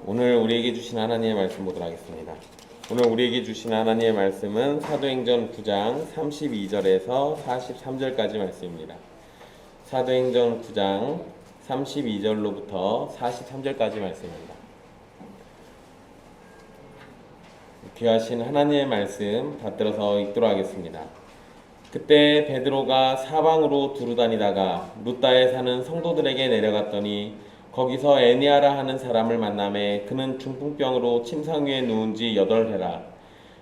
오늘 우리에게 주신 하나님의 말씀 보도록 하겠습니다. 오늘 우리에게 주신 하나님의 말씀은 사도행전 9장 32절에서 43절까지 말씀입니다. 사도행전 9장 32절로부터 43절까지 말씀입니다. 귀하신 하나님의 말씀 받들어서 읽도록 하겠습니다. 그때 베드로가 사방으로 두루다니다가 룻다에 사는 성도들에게 내려갔더니 거기서 에니아라 하는 사람을 만나매 그는 중풍병으로 침상 위에 누운 지 8해라.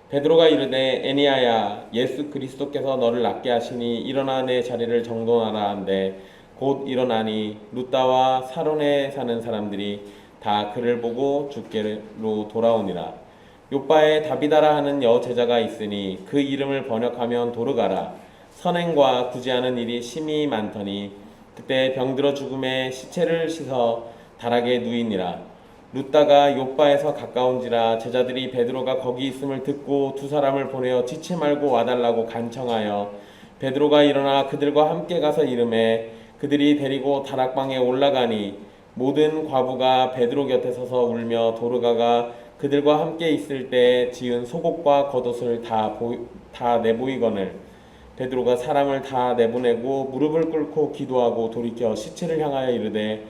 베드로가 이르되 에니아야, 예수 그리스도께서 너를 낫게 하시니 일어나 내 자리를 정돈하라 한데 곧 일어나니 룻다와 사론에 사는 사람들이 다 그를 보고 주께로 돌아오니라. 요바에 다비다라 하는 여제자가 있으니 그 이름을 번역하면 도르가라. 선행과 구제하는 일이 심히 많더니 그때 병들어 죽음에 시체를 씻어 다락에 누이니라. 룻다가 요바에서 가까운지라 제자들이 베드로가 거기 있음을 듣고 두 사람을 보내어 지체 말고 와달라고 간청하여 베드로가 일어나 그들과 함께 가서 이르매 그들이 데리고 다락방에 올라가니 모든 과부가 베드로 곁에 서서 울며 도르가가 그들과 함께 있을 때 지은 속옷과 겉옷을 다 내보이거늘 베드로가 사람을 다 내보내고 무릎을 꿇고 기도하고 돌이켜 시체를 향하여 이르되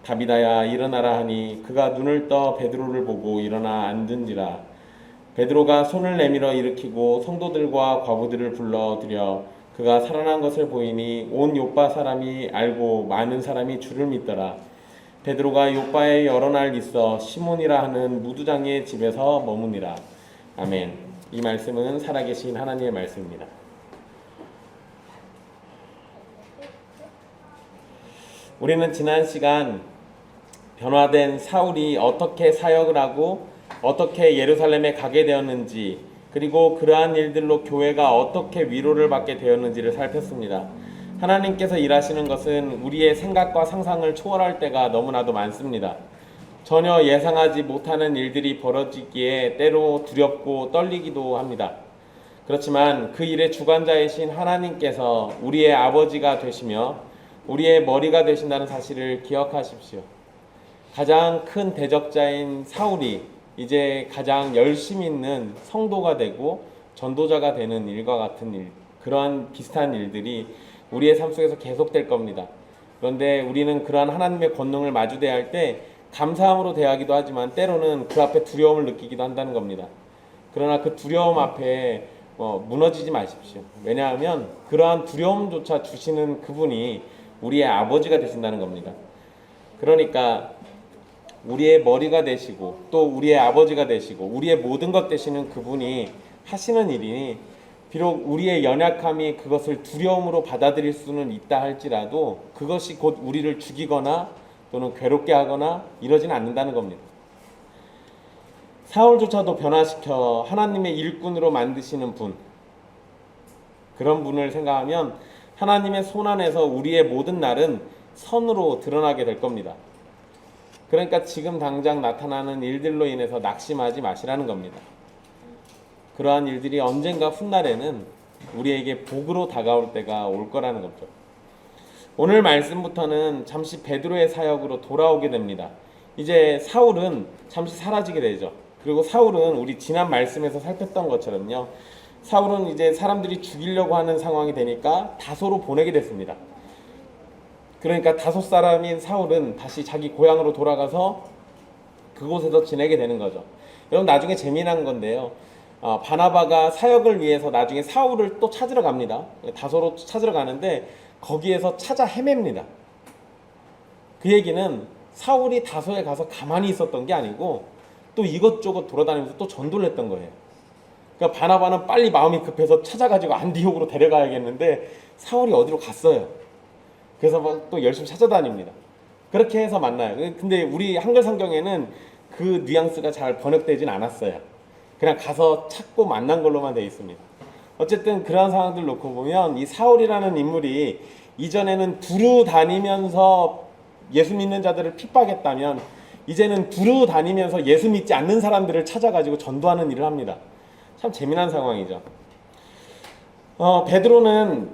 다비다야 일어나라 하니 그가 눈을 떠 베드로를 보고 일어나 앉은지라. 베드로가 손을 내밀어 일으키고 성도들과 과부들을 불러들여 그가 살아난 것을 보이니 온 요빠 사람이 알고 많은 사람이 주를 믿더라. 베드로가 요빠에 여러 날 있어 시몬이라 하는 무두장의 집에서 머무니라. 아멘. 이 말씀은 살아계신 하나님의 말씀입니다. 우리는 지난 시간 변화된 사울이 어떻게 사역을 하고 어떻게 예루살렘에 가게 되었는지, 그리고 그러한 일들로 교회가 어떻게 위로를 받게 되었는지를 살폈습니다. 하나님께서 일하시는 것은 우리의 생각과 상상을 초월할 때가 너무나도 많습니다. 전혀 예상하지 못하는 일들이 벌어지기에 때로 두렵고 떨리기도 합니다. 그렇지만 그 일의 주관자이신 하나님께서 우리의 아버지가 되시며 우리의 머리가 되신다는 사실을 기억하십시오. 가장 큰 대적자인 사울이 이제 가장 열심 있는 성도가 되고 전도자가 되는 일과 같은 일, 그러한 비슷한 일들이 우리의 삶 속에서 계속될 겁니다. 그런데 우리는 그러한 하나님의 권능을 마주 대할 때 감사함으로 대하기도 하지만 때로는 그 앞에 두려움을 느끼기도 한다는 겁니다. 그러나 그 두려움 앞에 무너지지 마십시오. 왜냐하면 그러한 두려움조차 주시는 그분이 우리의 아버지가 되신다는 겁니다. 그러니까 우리의 머리가 되시고 또 우리의 아버지가 되시고 우리의 모든 것 되시는 그분이 하시는 일이니 비록 우리의 연약함이 그것을 두려움으로 받아들일 수는 있다 할지라도 그것이 곧 우리를 죽이거나 또는 괴롭게 하거나 이러지는 않는다는 겁니다. 사울조차도 변화시켜 하나님의 일꾼으로 만드시는 분, 그런 분을 생각하면 하나님의 손 안에서 우리의 모든 날은 선으로 드러나게 될 겁니다. 그러니까 지금 당장 나타나는 일들로 인해서 낙심하지 마시라는 겁니다. 그러한 일들이 언젠가 훗날에는 우리에게 복으로 다가올 때가 올 거라는 거죠. 오늘 말씀부터는 잠시 베드로의 사역으로 돌아오게 됩니다. 이제 사울은 잠시 사라지게 되죠. 그리고 사울은 우리 지난 말씀에서 살폈던 것처럼요, 사울은 이제 사람들이 죽이려고 하는 상황이 되니까 다소로 보내게 됐습니다. 그러니까 다소 사람인 사울은 다시 자기 고향으로 돌아가서 그곳에서 지내게 되는 거죠. 여러분, 나중에 재미난 건데요, 바나바가 사역을 위해서 나중에 사울을 또 찾으러 갑니다. 다소로 찾으러 가는데 거기에서 찾아 헤맵니다. 그 얘기는 사울이 다소에 가서 가만히 있었던 게 아니고 또 이것저것 돌아다니면서 또 전도를 했던 거예요. 그러니까 바나바는 빨리 마음이 급해서 찾아가지고 안디옥으로 데려가야겠는데 사울이 어디로 갔어요. 그래서 막 또 열심히 찾아다닙니다. 그렇게 해서 만나요. 근데 우리 한글 성경에는 그 뉘앙스가 잘 번역되진 않았어요. 그냥 가서 찾고 만난 걸로만 되어 있습니다. 어쨌든 그런 상황들 놓고 보면 이 사울이라는 인물이 이전에는 두루 다니면서 예수 믿는 자들을 핍박했다면 이제는 두루 다니면서 예수 믿지 않는 사람들을 찾아가지고 전도하는 일을 합니다. 참 재미난 상황이죠. 베드로는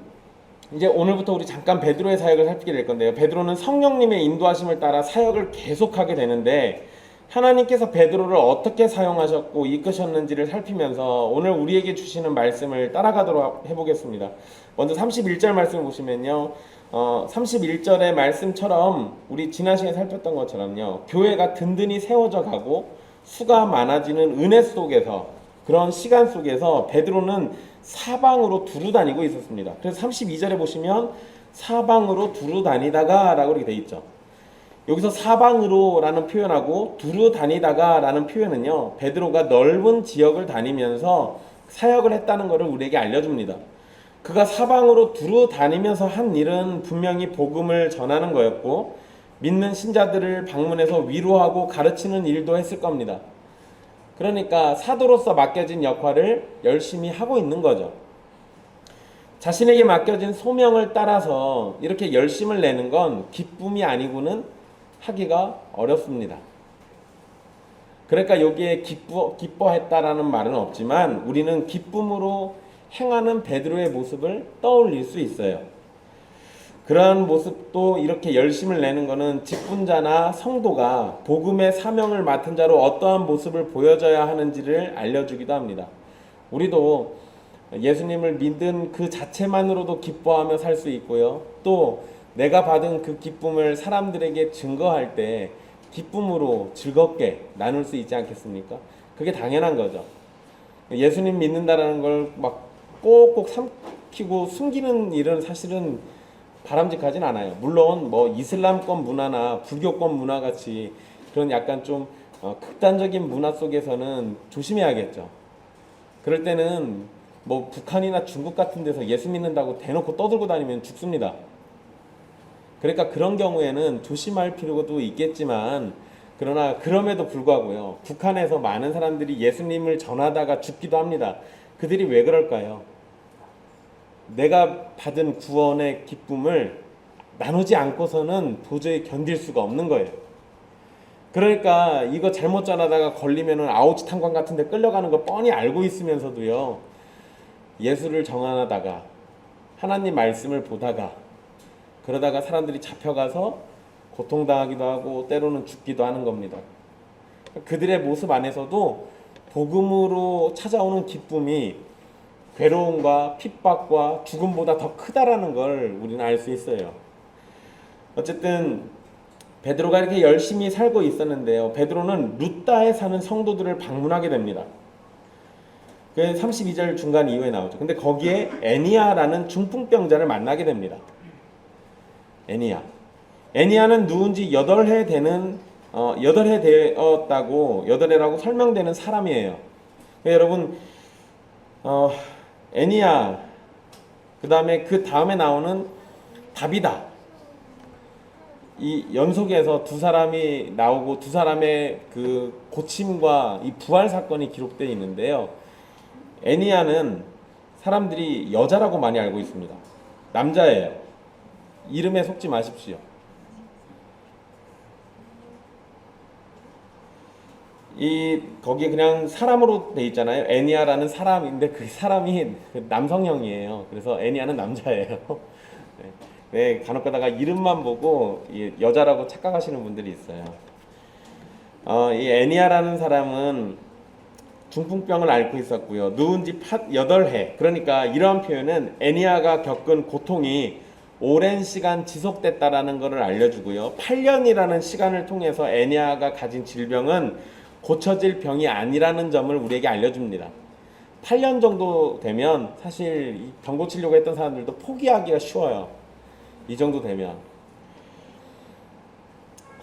이제 오늘부터 우리 잠깐 베드로의 사역을 살피게 될 건데요. 베드로는 성령님의 인도하심을 따라 사역을 계속하게 되는데 하나님께서 베드로를 어떻게 사용하셨고 이끄셨는지를 살피면서 오늘 우리에게 주시는 말씀을 따라가도록 해보겠습니다. 먼저 31절 말씀을 보시면요. 31절의 말씀처럼 우리 지난 시간에 살폈던 것처럼요. 교회가 든든히 세워져 가고 수가 많아지는 은혜 속에서, 그런 시간 속에서 베드로는 사방으로 두루 다니고 있었습니다. 그래서 32절에 보시면 사방으로 두루 다니다가 라고 이렇게 돼 있죠. 여기서 사방으로 라는 표현하고 두루 다니다가 라는 표현은요, 베드로가 넓은 지역을 다니면서 사역을 했다는 것을 우리에게 알려줍니다. 그가 사방으로 두루 다니면서 한 일은 분명히 복음을 전하는 거였고, 믿는 신자들을 방문해서 위로하고 가르치는 일도 했을 겁니다. 그러니까 사도로서 맡겨진 역할을 열심히 하고 있는 거죠. 자신에게 맡겨진 소명을 따라서 이렇게 열심을 내는 건 기쁨이 아니고는 하기가 어렵습니다. 그러니까 여기에 기뻐했다라는 말은 없지만 우리는 기쁨으로 행하는 베드로의 모습을 떠올릴 수 있어요. 그런 모습도, 이렇게 열심을 내는 것은 직분자나 성도가 복음의 사명을 맡은 자로 어떠한 모습을 보여줘야 하는지를 알려주기도 합니다. 우리도 예수님을 믿은 그 자체만으로도 기뻐하며 살 수 있고요. 또 내가 받은 그 기쁨을 사람들에게 증거할 때 기쁨으로 즐겁게 나눌 수 있지 않겠습니까? 그게 당연한 거죠. 예수님 믿는다라는 걸 막 꼭꼭 삼키고 숨기는 일은 사실은 바람직하진 않아요. 물론 뭐 이슬람권 문화나 불교권 문화 같이 그런 약간 좀 극단적인 문화 속에서는 조심해야겠죠. 그럴 때는 뭐 북한이나 중국 같은 데서 예수 믿는다고 대놓고 떠들고 다니면 죽습니다. 그러니까 그런 경우에는 조심할 필요도 있겠지만, 그러나 그럼에도 불구하고요, 북한에서 많은 사람들이 예수님을 전하다가 죽기도 합니다. 그들이 왜 그럴까요? 내가 받은 구원의 기쁨을 나누지 않고서는 도저히 견딜 수가 없는 거예요. 그러니까 이거 잘못 전하다가 걸리면은 아우치 탄광 같은 데 끌려가는 거 뻔히 알고 있으면서도요, 예수를 정하다가 하나님 말씀을 보다가 그러다가 사람들이 잡혀가서 고통당하기도 하고 때로는 죽기도 하는 겁니다. 그들의 모습 안에서도 복음으로 찾아오는 기쁨이 괴로움과 핍박과 죽음보다 더 크다라는 걸 우리는 알 수 있어요. 어쨌든 베드로가 이렇게 열심히 살고 있었는데요, 베드로는 루다에 사는 성도들을 방문하게 됩니다. 그 32절 중간 이후에 나오죠. 근데 거기에 애니아라는 중풍병자를 만나게 됩니다. 애니아는 누군지 8해 되었다고, 8해라고 설명되는 사람이에요. 여러분, 애니아, 그 다음에 나오는 다비다, 이 연속해서 두 사람이 나오고 두 사람의 그 고침과 이 부활 사건이 기록되어 있는데요, 애니아는 사람들이 여자라고 많이 알고 있습니다. 남자예요. 이름에 속지 마십시오. 거기에 그냥 사람으로 돼 있잖아요. 애니아라는 사람인데 그 사람이 남성형이에요. 그래서 애니아는 남자예요. 네, 간혹가다가 이름만 보고 여자라고 착각하시는 분들이 있어요. 이 애니아라는 사람은 중풍병을 앓고 있었고요. 누운지 8해. 그러니까 이러한 표현은 애니아가 겪은 고통이 오랜 시간 지속됐다라는 것을 알려주고요. 8년이라는 시간을 통해서 애니아가 가진 질병은 고쳐질 병이 아니라는 점을 우리에게 알려줍니다. 8년 정도 되면 사실 병 고치려고 했던 사람들도 포기하기가 쉬워요. 이 정도 되면.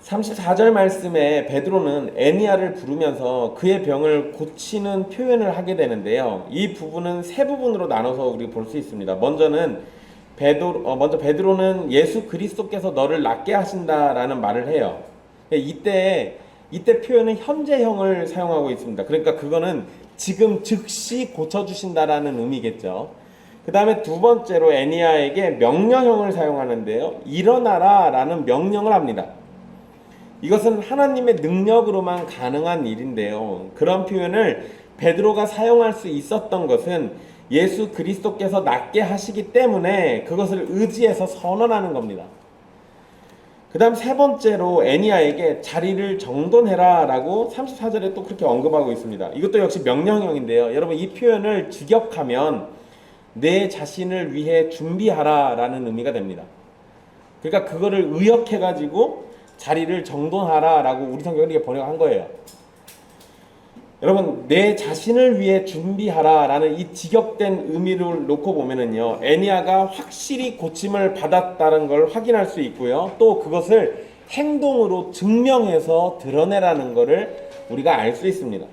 34절 말씀에 베드로는 애니아를 부르면서 그의 병을 고치는 표현을 하게 되는데요, 이 부분은 세 부분으로 나눠서 우리가 볼 수 있습니다. 먼저 베드로는 예수 그리스도께서 너를 낫게 하신다라는 말을 해요. 이때 표현은 현재형을 사용하고 있습니다. 그러니까 그거는 지금 즉시 고쳐주신다라는 의미겠죠. 그 다음에 두 번째로 애니아에게 명령형을 사용하는데요, 일어나라 라는 명령을 합니다. 이것은 하나님의 능력으로만 가능한 일인데요, 그런 표현을 베드로가 사용할 수 있었던 것은 예수 그리스도께서 낫게 하시기 때문에 그것을 의지해서 선언하는 겁니다. 그 다음 세 번째로 애니야에게 자리를 정돈해라 라고 34절에 또 그렇게 언급하고 있습니다. 이것도 역시 명령형인데요. 여러분 이 표현을 직역하면 내 자신을 위해 준비하라 라는 의미가 됩니다. 그러니까 그거를 의역해가지고 자리를 정돈하라 라고 우리 성경은 이렇게 번역한 거예요. 여러분 내 자신을 위해 준비하라 라는 이 직역된 의미를 놓고 보면은요, 애니야가 확실히 고침을 받았다는 걸 확인할 수 있고요, 또 그것을 행동으로 증명해서 드러내라는 것을 우리가 알 수 있습니다.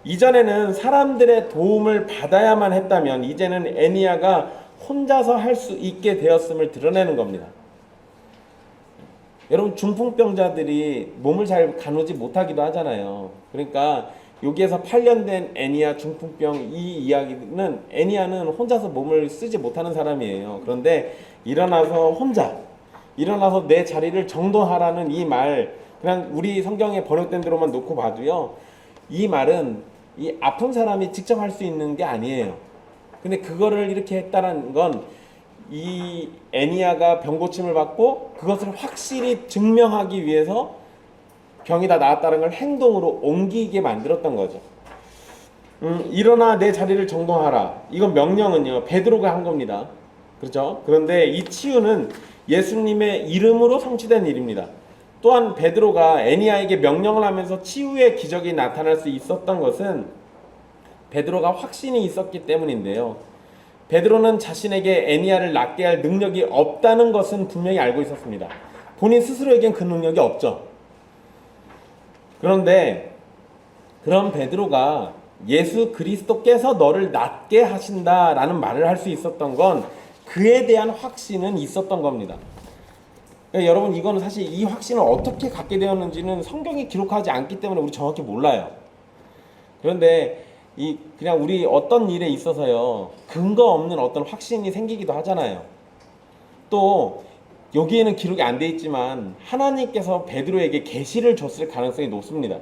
이전에는 사람들의 도움을 받아야만 했다면 이제는 애니야가 혼자서 할 수 있게 되었음을 드러내는 겁니다. 여러분 중풍병자들이 몸을 잘 가누지 못하기도 하잖아요. 그러니까 여기에서 8년 된 애니야 중풍병 이 이야기는, 애니야는 혼자서 몸을 쓰지 못하는 사람이에요. 그런데 일어나서 내 자리를 정돈하라는 이 말, 그냥 우리 성경에 번역된 대로만 놓고 봐도요, 이 말은 이 아픈 사람이 직접 할 수 있는 게 아니에요. 근데 그거를 이렇게 했다는 건 이 애니야가 병 고침을 받고 그것을 확실히 증명하기 위해서 병이 다 나았다는 걸 행동으로 옮기게 만들었던 거죠. 일어나 내 자리를 정돈하라. 이건 명령은요, 베드로가 한 겁니다. 그렇죠? 그런데 이 치유는 예수님의 이름으로 성취된 일입니다. 또한 베드로가 애니야에게 명령을 하면서 치유의 기적이 나타날 수 있었던 것은 베드로가 확신이 있었기 때문인데요. 베드로는 자신에게 애니야를 낫게 할 능력이 없다는 것은 분명히 알고 있었습니다. 본인 스스로에겐 그 능력이 없죠. 그런데 그런 베드로가 예수 그리스도께서 너를 낫게 하신다라는 말을 할 수 있었던 건 그에 대한 확신은 있었던 겁니다. 그러니까 여러분 이거는 사실 이 확신을 어떻게 갖게 되었는지는 성경이 기록하지 않기 때문에 우리 정확히 몰라요. 그런데 그냥 우리 어떤 일에 있어서요, 근거 없는 어떤 확신이 생기기도 하잖아요. 또 여기에는 기록이 안 돼 있지만 하나님께서 베드로에게 계시를 줬을 가능성이 높습니다.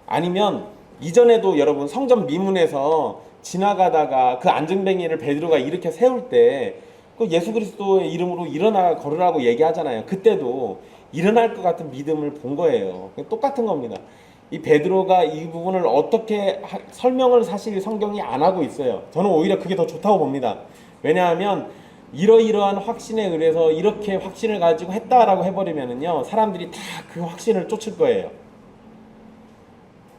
아니면 이전에도 여러분 성전 미문에서 지나가다가 그 안전뱅이를 베드로가 이렇게 세울 때 그 예수 그리스도의 이름으로 일어나 걸으라고 얘기하잖아요. 그때도 일어날 것 같은 믿음을 본 거예요. 똑같은 겁니다. 이 베드로가 이 부분을 어떻게 설명을 사실 성경이 안 하고 있어요. 저는 오히려 그게 더 좋다고 봅니다. 왜냐하면 이러이러한 확신에 의해서 이렇게 확신을 가지고 했다라고 해버리면은요, 사람들이 다 그 확신을 쫓을 거예요.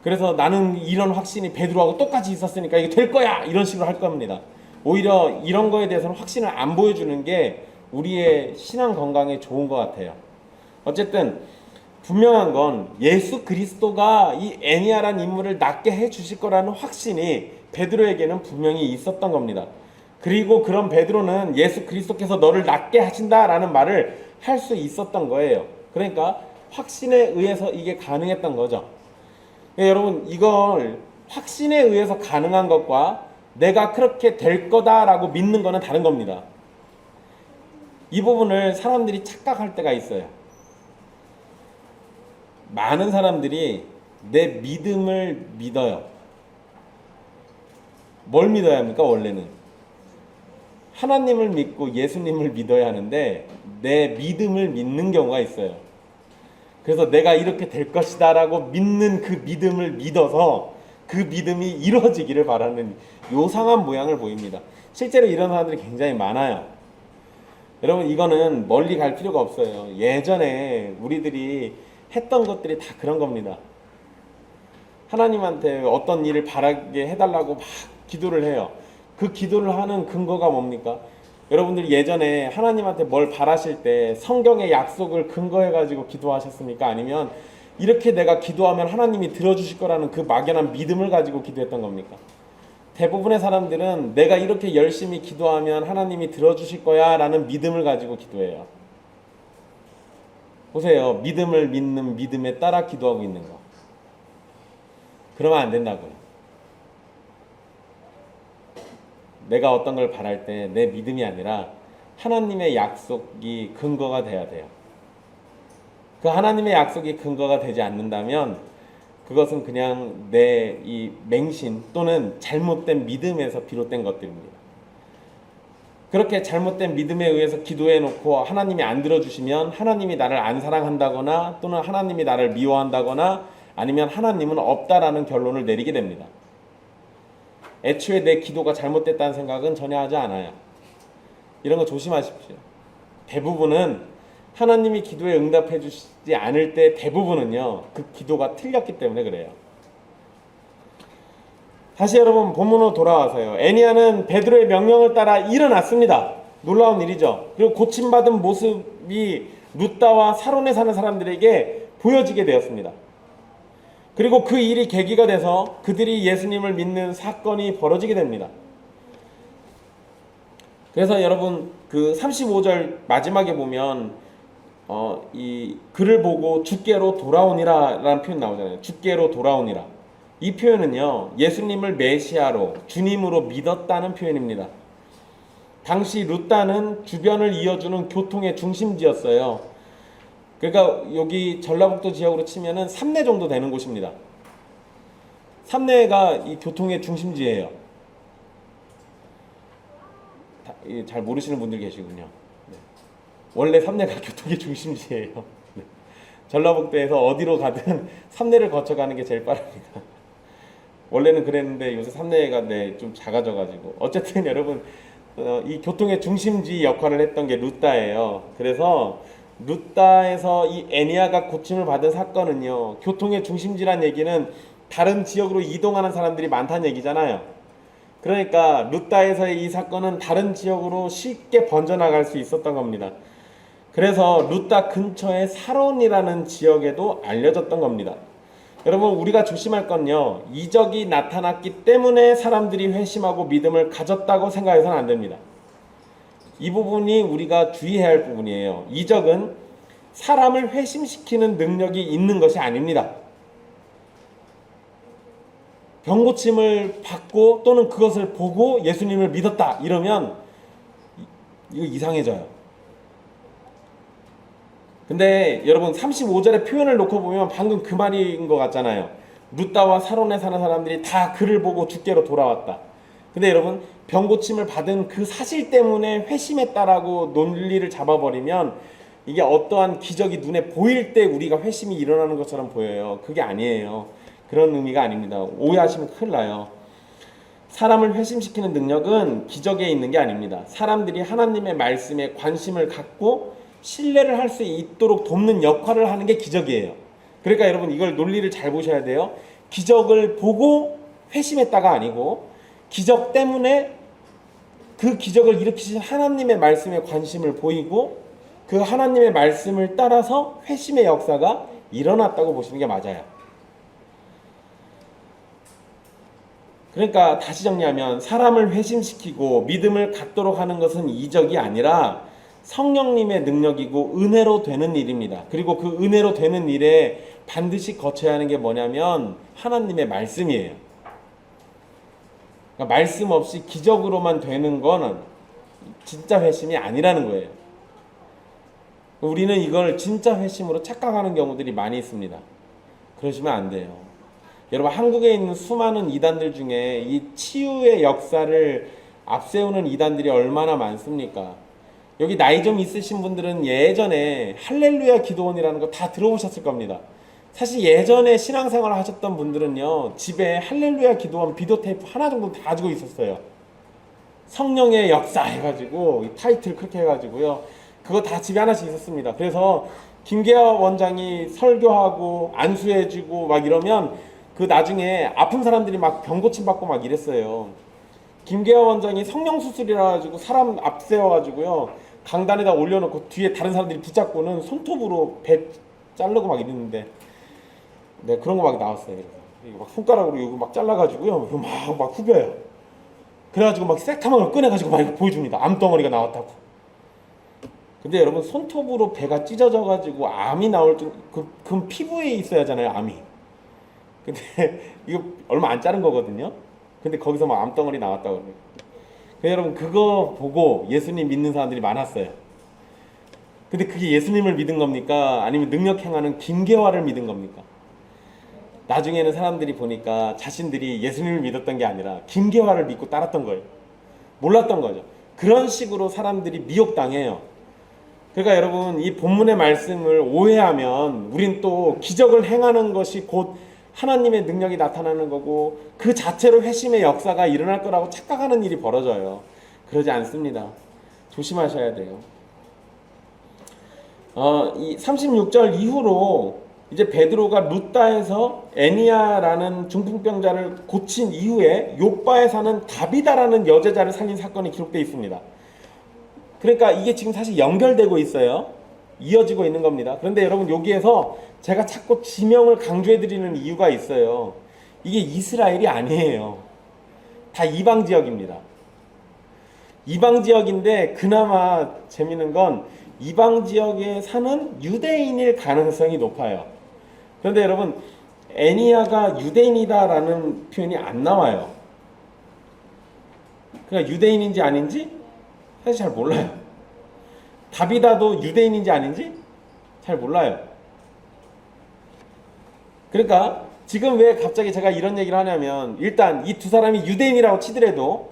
그래서 나는 이런 확신이 베드로하고 똑같이 있었으니까 이게 될 거야, 이런 식으로 할 겁니다. 오히려 이런 거에 대해서는 확신을 안 보여주는 게 우리의 신앙 건강에 좋은 것 같아요. 어쨌든 분명한 건 예수 그리스도가 이 애니야란 인물을 낫게 해주실 거라는 확신이 베드로에게는 분명히 있었던 겁니다. 그리고 그런 베드로는 예수 그리스도께서 너를 낫게 하신다라는 말을 할 수 있었던 거예요. 그러니까 확신에 의해서 이게 가능했던 거죠. 여러분 이걸 확신에 의해서 가능한 것과 내가 그렇게 될 거다라고 믿는 거는 다른 겁니다. 이 부분을 사람들이 착각할 때가 있어요. 많은 사람들이 내 믿음을 믿어요. 뭘 믿어야 합니까? 원래는 하나님을 믿고 예수님을 믿어야 하는데 내 믿음을 믿는 경우가 있어요. 그래서 내가 이렇게 될 것이다 라고 믿는 그 믿음을 믿어서 그 믿음이 이루어지기를 바라는 요상한 모양을 보입니다. 실제로 이런 사람들이 굉장히 많아요. 여러분 이거는 멀리 갈 필요가 없어요. 예전에 우리들이 했던 것들이 다 그런 겁니다. 하나님한테 어떤 일을 바라게 해달라고 막 기도를 해요. 그 기도를 하는 근거가 뭡니까? 여러분들이 예전에 하나님한테 뭘 바라실 때 성경의 약속을 근거해가지고 기도하셨습니까? 아니면 이렇게 내가 기도하면 하나님이 들어주실 거라는 그 막연한 믿음을 가지고 기도했던 겁니까? 대부분의 사람들은 내가 이렇게 열심히 기도하면 하나님이 들어주실 거야 라는 믿음을 가지고 기도해요. 보세요. 믿음을 믿는 믿음에 따라 기도하고 있는 거. 그러면 안 된다고요. 내가 어떤 걸 바랄 때 내 믿음이 아니라 하나님의 약속이 근거가 돼야 돼요. 그 하나님의 약속이 근거가 되지 않는다면 그것은 그냥 내 이 맹신 또는 잘못된 믿음에서 비롯된 것들입니다. 그렇게 잘못된 믿음에 의해서 기도해 놓고 하나님이 안 들어주시면 하나님이 나를 안 사랑한다거나 또는 하나님이 나를 미워한다거나 아니면 하나님은 없다라는 결론을 내리게 됩니다. 애초에 내 기도가 잘못됐다는 생각은 전혀 하지 않아요. 이런 거 조심하십시오. 대부분은 하나님이 기도에 응답해 주시지 않을 때 대부분은요, 그 기도가 틀렸기 때문에 그래요. 다시 여러분 본문으로 돌아와서요. 애니야는 베드로의 명령을 따라 일어났습니다. 놀라운 일이죠. 그리고 고침받은 모습이 룻다와 사론에 사는 사람들에게 보여지게 되었습니다. 그리고 그 일이 계기가 돼서 그들이 예수님을 믿는 사건이 벌어지게 됩니다. 그래서 여러분 그 35절 마지막에 보면 이 글을 보고 주께로 돌아오니라 라는 표현 나오잖아요. 주께로 돌아오니라. 이 표현은요, 예수님을 메시아로 주님으로 믿었다는 표현입니다. 당시 룻다는 주변을 이어주는 교통의 중심지였어요. 그러니까 여기 전라북도 지역으로 치면은 삼내 정도 되는 곳입니다. 삼내가 이 교통의 중심지예요. 잘 모르시는 분들 계시군요. 네. 원래 삼내가 교통의 중심지예요. 네. 전라북도에서 어디로 가든 삼내를 거쳐가는 게 제일 빠릅니다. 원래는 그랬는데 요새 삼내가 좀 작아져가지고 어쨌든 여러분 이 교통의 중심지 역할을 했던 게 룻다예요. 그래서 룻다에서 이 애니야가 고침을 받은 사건은요, 교통의 중심지란 얘기는 다른 지역으로 이동하는 사람들이 많다는 얘기잖아요. 그러니까 룻다에서의 이 사건은 다른 지역으로 쉽게 번져나갈 수 있었던 겁니다. 그래서 룻다 근처의 사론이라는 지역에도 알려졌던 겁니다. 여러분 우리가 조심할 건요, 이적이 나타났기 때문에 사람들이 회심하고 믿음을 가졌다고 생각해서는 안 됩니다. 이 부분이 우리가 주의해야 할 부분이에요. 이적은 사람을 회심시키는 능력이 있는 것이 아닙니다. 병고침을 받고 또는 그것을 보고 예수님을 믿었다 이러면 이거 이상해져요. 근데 여러분 35절의 표현을 놓고 보면 방금 그 말인 것 같잖아요. 룻다와 사론에 사는 사람들이 다 그를 보고 주께로 돌아왔다. 근데 여러분 병고침을 받은 그 사실 때문에 회심했다라고 논리를 잡아버리면 이게 어떠한 기적이 눈에 보일 때 우리가 회심이 일어나는 것처럼 보여요. 그게 아니에요. 그런 의미가 아닙니다. 오해하시면 큰일 나요. 사람을 회심시키는 능력은 기적에 있는 게 아닙니다. 사람들이 하나님의 말씀에 관심을 갖고 신뢰를 할 수 있도록 돕는 역할을 하는 게 기적이에요. 그러니까 여러분 이걸 논리를 잘 보셔야 돼요. 기적을 보고 회심했다가 아니고 기적 때문에 그 기적을 일으키신 하나님의 말씀에 관심을 보이고 그 하나님의 말씀을 따라서 회심의 역사가 일어났다고 보시는 게 맞아요. 그러니까 다시 정리하면 사람을 회심시키고 믿음을 갖도록 하는 것은 이적이 아니라 성령님의 능력이고 은혜로 되는 일입니다. 그리고 그 은혜로 되는 일에 반드시 거쳐야 하는 게 뭐냐면 하나님의 말씀이에요. 그러니까 말씀 없이 기적으로만 되는 거는 진짜 회심이 아니라는 거예요. 우리는 이걸 진짜 회심으로 착각하는 경우들이 많이 있습니다. 그러시면 안 돼요. 여러분 한국에 있는 수많은 이단들 중에 이 치유의 역사를 앞세우는 이단들이 얼마나 많습니까? 여기 나이 좀 있으신 분들은 예전에 할렐루야 기도원이라는 거 다 들어보셨을 겁니다. 사실 예전에 신앙생활을 하셨던 분들은요, 집에 할렐루야 기도원 비디오 테이프 하나 정도 다 가지고 있었어요. 성령의 역사 해가지고 타이틀 그렇게 해가지고요, 그거 다 집에 하나씩 있었습니다. 그래서 김계화 원장이 설교하고 안수해주고 막 이러면 그 나중에 아픈 사람들이 막 병고침 받고 막 이랬어요. 김계화 원장이 성령 수술이라 가지고 사람 앞세워가지고요 강단에다 올려놓고 뒤에 다른 사람들이 붙잡고는 손톱으로 배 자르고 막 이랬는데, 네 그런 거 막 나왔어요. 이거 막 손가락으로 이거 막 잘라가지고요 막 후벼요. 그래가지고 막 새카만 걸 꺼내가지고 막 이거 보여줍니다. 암덩어리가 나왔다고. 근데 여러분 손톱으로 배가 찢어져가지고 암이 나올 줄, 그럼 피부에 있어야 하잖아요, 암이. 근데 이거 얼마 안 자른 거거든요. 근데 거기서 막 암덩어리 나왔다고 그래요. 여러분 그거 보고 예수님 믿는 사람들이 많았어요. 근데 그게 예수님을 믿은 겁니까? 아니면 능력 행하는 김계화를 믿은 겁니까? 나중에는 사람들이 보니까 자신들이 예수님을 믿었던 게 아니라 김계화를 믿고 따랐던 거예요. 몰랐던 거죠. 그런 식으로 사람들이 미혹당해요. 그러니까 여러분, 이 본문의 말씀을 오해하면 우린 또 기적을 행하는 것이 곧 하나님의 능력이 나타나는 거고 그 자체로 회심의 역사가 일어날 거라고 착각하는 일이 벌어져요. 그러지 않습니다. 조심하셔야 돼요. 이 36절 이후로 이제 베드로가 룻다에서 애니야라는 중풍병자를 고친 이후에 욥바에 사는 다비다라는 여제자를 살린 사건이 기록되어 있습니다. 그러니까 이게 지금 사실 연결되고 있어요. 이어지고 있는 겁니다. 그런데 여러분, 여기에서 제가 자꾸 지명을 강조해드리는 이유가 있어요. 이게 이스라엘이 아니에요. 다 이방 지역입니다. 이방 지역인데 그나마 재밌는 건 이방 지역에 사는 유대인일 가능성이 높아요. 그런데 여러분, 애니야가 유대인이다라는 표현이 안 나와요. 그러니까 유대인인지 아닌지 사실 잘 몰라요. 다비다도 유대인인지 아닌지 잘 몰라요. 그러니까 지금 왜 갑자기 제가 이런 얘기를 하냐면, 일단 이 두 사람이 유대인이라고 치더라도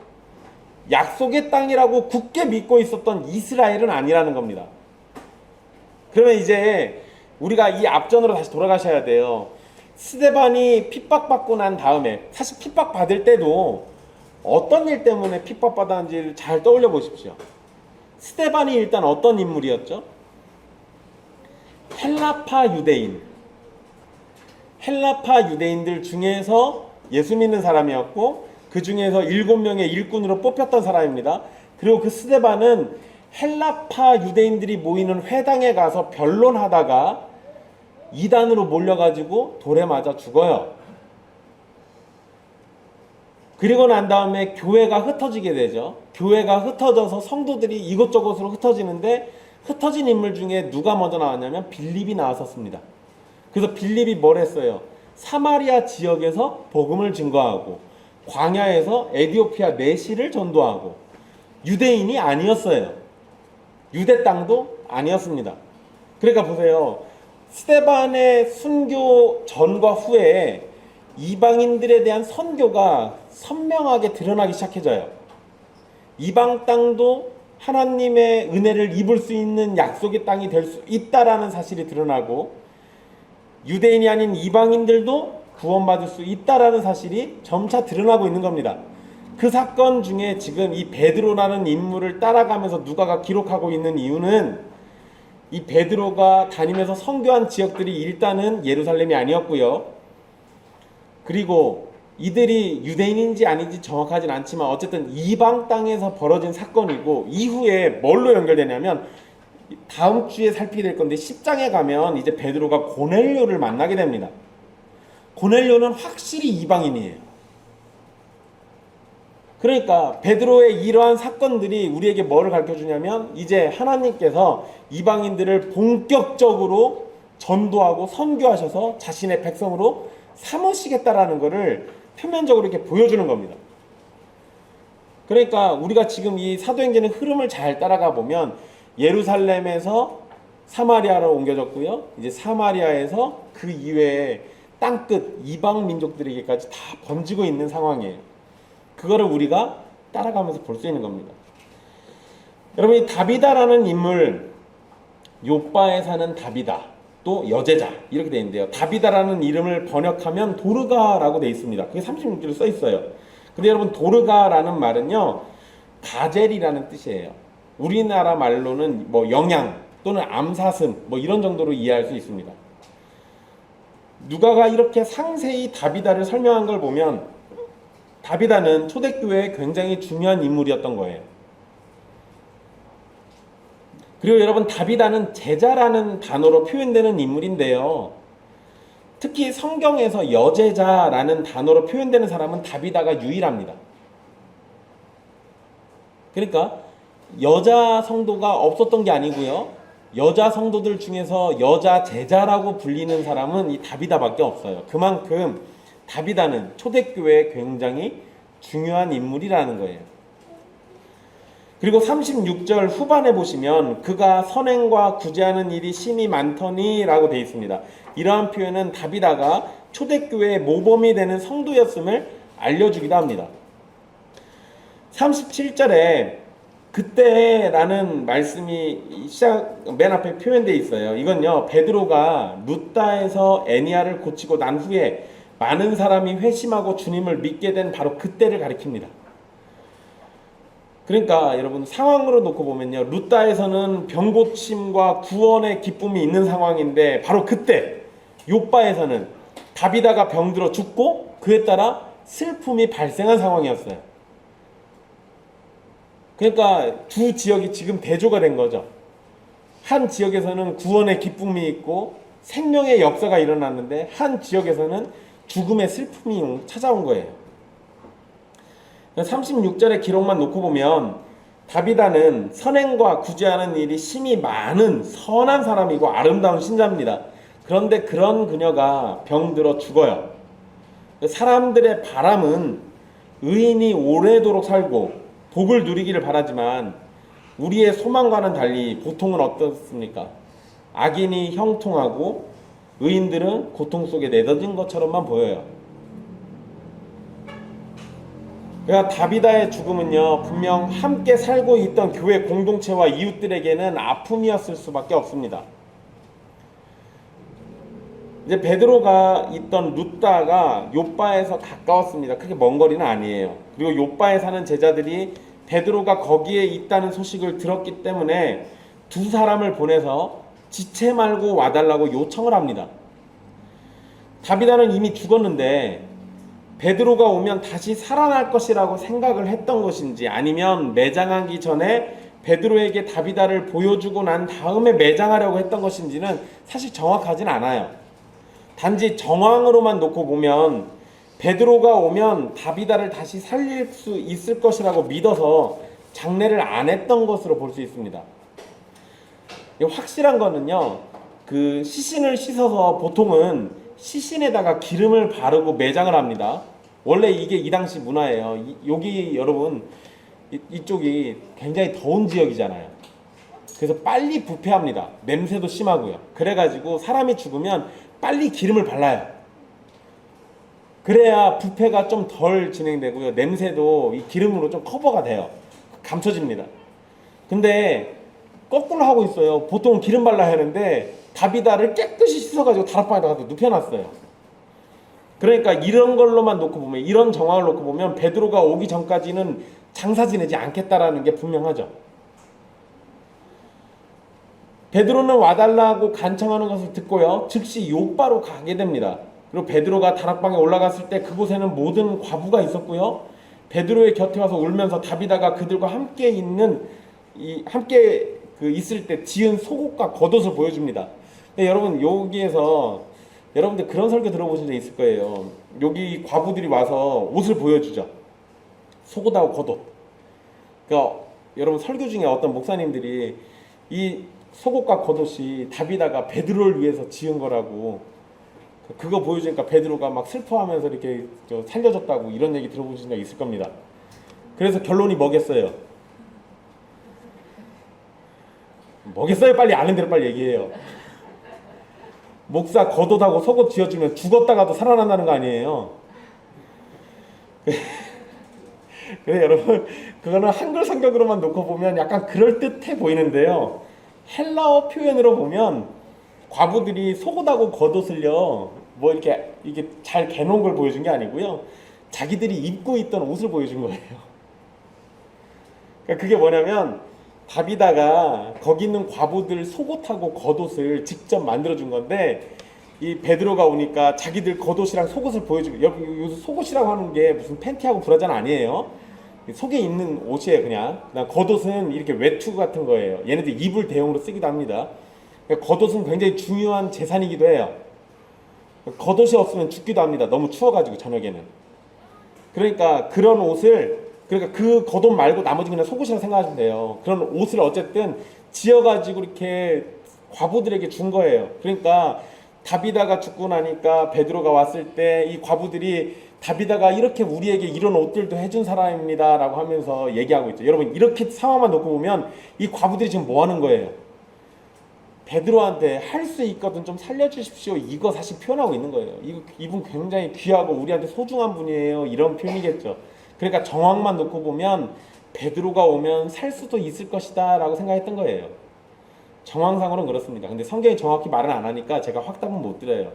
약속의 땅이라고 굳게 믿고 있었던 이스라엘은 아니라는 겁니다. 그러면 이제 우리가 이 앞전으로 다시 돌아가셔야 돼요. 스데반이 핍박받고 난 다음에, 사실 핍박받을 때도 어떤 일 때문에 핍박받았는지를 잘 떠올려 보십시오. 스데반이 일단 어떤 인물이었죠? 헬라파 유대인. 헬라파 유대인들 중에서 예수 믿는 사람이었고 그 중에서 7명의 일꾼으로 뽑혔던 사람입니다. 그리고 그 스데반은 헬라파 유대인들이 모이는 회당에 가서 변론하다가 이단으로 몰려가지고 돌에 맞아 죽어요. 그리고 난 다음에 교회가 흩어지게 되죠. 교회가 흩어져서 성도들이 이곳저곳으로 흩어지는데, 흩어진 인물 중에 누가 먼저 나왔냐면 빌립이 나왔었습니다. 그래서 빌립이 뭘 했어요? 사마리아 지역에서 복음을 증거하고 광야에서 에디오피아 내시를 전도하고, 유대인이 아니었어요. 유대 땅도 아니었습니다. 그러니까 보세요. 스데반의 순교 전과 후에 이방인들에 대한 선교가 선명하게 드러나기 시작해져요. 이방 땅도 하나님의 은혜를 입을 수 있는 약속의 땅이 될 수 있다라는 사실이 드러나고, 유대인이 아닌 이방인들도 구원받을 수 있다라는 사실이 점차 드러나고 있는 겁니다. 그 사건 중에 지금 이 베드로라는 인물을 따라가면서 누가가 기록하고 있는 이유는, 이 베드로가 다니면서 선교한 지역들이 일단은 예루살렘이 아니었고요. 그리고 이들이 유대인인지 아닌지 정확하진 않지만 어쨌든 이방 땅에서 벌어진 사건이고, 이후에 뭘로 연결되냐면 다음 주에 살피게 될 건데, 10장에 가면 이제 베드로가 고넬료를 만나게 됩니다. 고넬료는 확실히 이방인이에요. 그러니까 베드로의 이러한 사건들이 우리에게 뭐를 가르쳐주냐면, 이제 하나님께서 이방인들을 본격적으로 전도하고 선교하셔서 자신의 백성으로 삼으시겠다라는 것을 표면적으로 이렇게 보여주는 겁니다. 그러니까 우리가 지금 이 사도행전의 흐름을 잘 따라가 보면, 예루살렘에서 사마리아로 옮겨졌고요. 이제 사마리아에서 그 이외에 땅끝 이방 민족들에게까지 다 번지고 있는 상황이에요. 그거를 우리가 따라가면서 볼 수 있는 겁니다. 여러분, 이 다비다라는 인물, 욥바에 사는 다비다, 또 여제자, 이렇게 되어 있는데요. 다비다라는 이름을 번역하면 도르가라고 되어 있습니다. 그게 36절에 써 있어요. 근데 여러분, 도르가라는 말은요, 가젤이라는 뜻이에요. 우리나라 말로는 뭐 영양 또는 암사슴 뭐 이런 정도로 이해할 수 있습니다. 누가가 이렇게 상세히 다비다를 설명한 걸 보면, 다비다는 초대교회에 굉장히 중요한 인물이었던 거예요. 그리고 여러분, 다비다는 제자라는 단어로 표현되는 인물인데요. 특히 성경에서 여제자라는 단어로 표현되는 사람은 다비다가 유일합니다. 그러니까 여자 성도가 없었던 게 아니고요. 여자 성도들 중에서 여자 제자라고 불리는 사람은 이 다비다밖에 없어요. 그만큼 다비다는 초대교회에 굉장히 중요한 인물이라는 거예요. 그리고 36절 후반에 보시면 그가 선행과 구제하는 일이 심히 많더니 라고 되어 있습니다. 이러한 표현은 다비다가 초대교회의 모범이 되는 성도였음을 알려주기도 합니다. 37절에 그때라는 말씀이 시작 맨 앞에 표현되어 있어요. 이건요, 베드로가 루다에서 애니야를 고치고 난 후에 많은 사람이 회심하고 주님을 믿게 된 바로 그때를 가리킵니다. 그러니까 여러분, 상황으로 놓고 보면요, 루다에서는 병고침과 구원의 기쁨이 있는 상황인데 바로 그때 욥바에서는 다비다가 병들어 죽고 그에 따라 슬픔이 발생한 상황이었어요. 그러니까 두 지역이 지금 대조가 된 거죠. 한 지역에서는 구원의 기쁨이 있고 생명의 역사가 일어났는데 한 지역에서는 죽음의 슬픔이 찾아온 거예요. 36절의 기록만 놓고 보면 다비다는 선행과 구제하는 일이 심히 많은 선한 사람이고 아름다운 신자입니다. 그런데 그런 그녀가 병들어 죽어요. 사람들의 바람은 의인이 오래도록 살고 복을 누리기를 바라지만 우리의 소망과는 달리 보통은 어떻습니까? 악인이 형통하고 의인들은 고통 속에 내던진 것처럼만 보여요. 그러니까 다비다의 죽음은요, 분명 함께 살고 있던 교회 공동체와 이웃들에게는 아픔이었을 수밖에 없습니다. 이제 베드로가 있던 루다가 욥바에서 가까웠습니다. 크게 먼 거리는 아니에요. 그리고 욥바에 사는 제자들이 베드로가 거기에 있다는 소식을 들었기 때문에 두 사람을 보내서 지체 말고 와달라고 요청을 합니다. 다비다는 이미 죽었는데 베드로가 오면 다시 살아날 것이라고 생각을 했던 것인지, 아니면 매장하기 전에 베드로에게 다비다를 보여주고 난 다음에 매장하려고 했던 것인지는 사실 정확하진 않아요. 단지 정황으로만 놓고 보면 베드로가 오면 다비다를 다시 살릴 수 있을 것이라고 믿어서 장례를 안 했던 것으로 볼 수 있습니다. 확실한 거는요, 그 시신을 씻어서 보통은 시신에다가 기름을 바르고 매장을 합니다. 원래 이게 이 당시 문화예요. 여기 여러분, 이쪽이 굉장히 더운 지역이잖아요. 그래서 빨리 부패합니다. 냄새도 심하고요. 그래가지고 사람이 죽으면 빨리 기름을 발라요. 그래야 부패가 좀 덜 진행되고요. 냄새도 이 기름으로 좀 커버가 돼요. 감춰집니다. 근데 거꾸로 하고 있어요. 보통 기름 발라야 하는데 다비다를 깨끗이 씻어가지고 다락방에다가 눕혀놨어요. 그러니까 이런 걸로만 놓고 보면, 이런 정황을 놓고 보면 베드로가 오기 전까지는 장사 지내지 않겠다라는 게 분명하죠. 베드로는 와달라고 간청하는 것을 듣고요, 즉시 욥바로 가게 됩니다. 그리고 베드로가 다락방에 올라갔을 때 그곳에는 모든 과부가 있었고요, 베드로의 곁에 와서 울면서 다비다가 그들과 함께 있을 때 지은 속옷과 겉옷을 보여줍니다. 여러분, 여기에서 여러분들 그런 설교 들어보신 적 있을 거예요. 여기 과부들이 와서 옷을 보여주죠. 속옷하고 겉옷. 그러니까 여러분, 설교 중에 어떤 목사님들이 이 속옷과 겉옷이 다비다가 베드로를 위해서 지은 거라고, 그거 보여주니까 베드로가 막 슬퍼하면서 이렇게 살려줬다고, 이런 얘기 들어보신 적 있을 겁니다. 그래서 결론이 뭐겠어요? 뭐겠어요? 빨리 아는 대로 빨리 얘기해요. 목사 겉옷하고 속옷 지어주면 죽었다가도 살아난다는 거 아니에요? 그래 여러분, 그거는 한글 성경으로만 놓고 보면 약간 그럴듯해 보이는데요, 헬라어 표현으로 보면 과부들이 속옷하고 겉옷을요, 뭐 이게 잘 개놓은 걸 보여준 게 아니고요, 자기들이 입고 있던 옷을 보여준 거예요. 그러니까 그게 뭐냐면 다비다가 거기 있는 과부들 속옷하고 겉옷을 직접 만들어준 건데, 이 베드로가 오니까 자기들 겉옷이랑 속옷을 보여주고, 여기서 속옷이라고 하는 게 무슨 팬티하고 브라자는 아니에요. 속에 입는 옷이에요. 그냥 겉옷은 이렇게 외투 같은 거예요. 얘네들 이불 대용으로 쓰기도 합니다. 그러니까 겉옷은 굉장히 중요한 재산이기도 해요. 겉옷이 없으면 죽기도 합니다. 너무 추워가지고 저녁에는. 그러니까 그런 옷을, 그러니까 그 겉옷 말고 나머지 그냥 속옷이라고 생각하시면 돼요. 그런 옷을 어쨌든 지어가지고 이렇게 과부들에게 준 거예요. 그러니까 다비다가 죽고 나니까 베드로가 왔을 때 이 과부들이 다비다가 이렇게 우리에게 이런 옷들도 해준 사람입니다 라고 하면서 얘기하고 있죠. 여러분, 이렇게 상황만 놓고 보면 이 과부들이 지금 뭐 하는 거예요? 베드로한테 할 수 있거든 좀 살려주십시오, 이거 사실 표현하고 있는 거예요. 이분 굉장히 귀하고 우리한테 소중한 분이에요, 이런 표현이겠죠. 그러니까 정황만 놓고 보면 베드로가 오면 살 수도 있을 것이다 라고 생각했던 거예요. 정황상으로는 그렇습니다. 근데 성경이 정확히 말을 안 하니까 제가 확답은 못 드려요.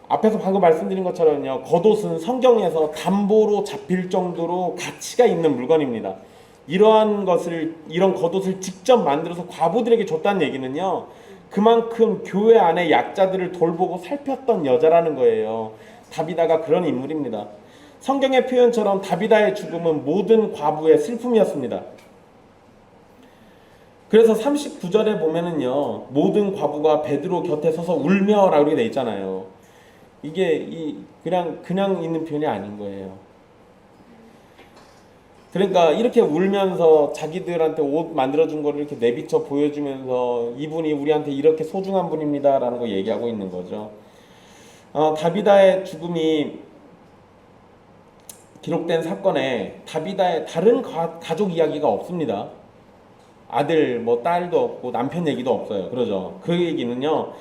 앞에서 방금 말씀드린 것처럼요, 겉옷은 성경에서 담보로 잡힐 정도로 가치가 있는 물건입니다. 이런 겉옷을 직접 만들어서 과부들에게 줬다는 얘기는요, 그만큼 교회 안에 약자들을 돌보고 살폈던 여자라는 거예요. 다비다가 그런 인물입니다. 성경의 표현처럼 다비다의 죽음은 모든 과부의 슬픔이었습니다. 그래서 39절에 보면은요, 모든 과부가 베드로 곁에 서서 울며라고 이렇게 돼 있잖아요. 이게 그냥 있는 표현이 아닌 거예요. 그러니까 이렇게 울면서 자기들한테 옷 만들어준 거를 이렇게 내비쳐 보여주면서 이분이 우리한테 이렇게 소중한 분입니다 라는 거 얘기하고 있는 거죠. 다비다의 죽음이 기록된 사건에 다비다의 다른 가족 이야기가 없습니다. 아들, 딸도 없고 남편 얘기도 없어요. 그러죠. 그 얘기는요,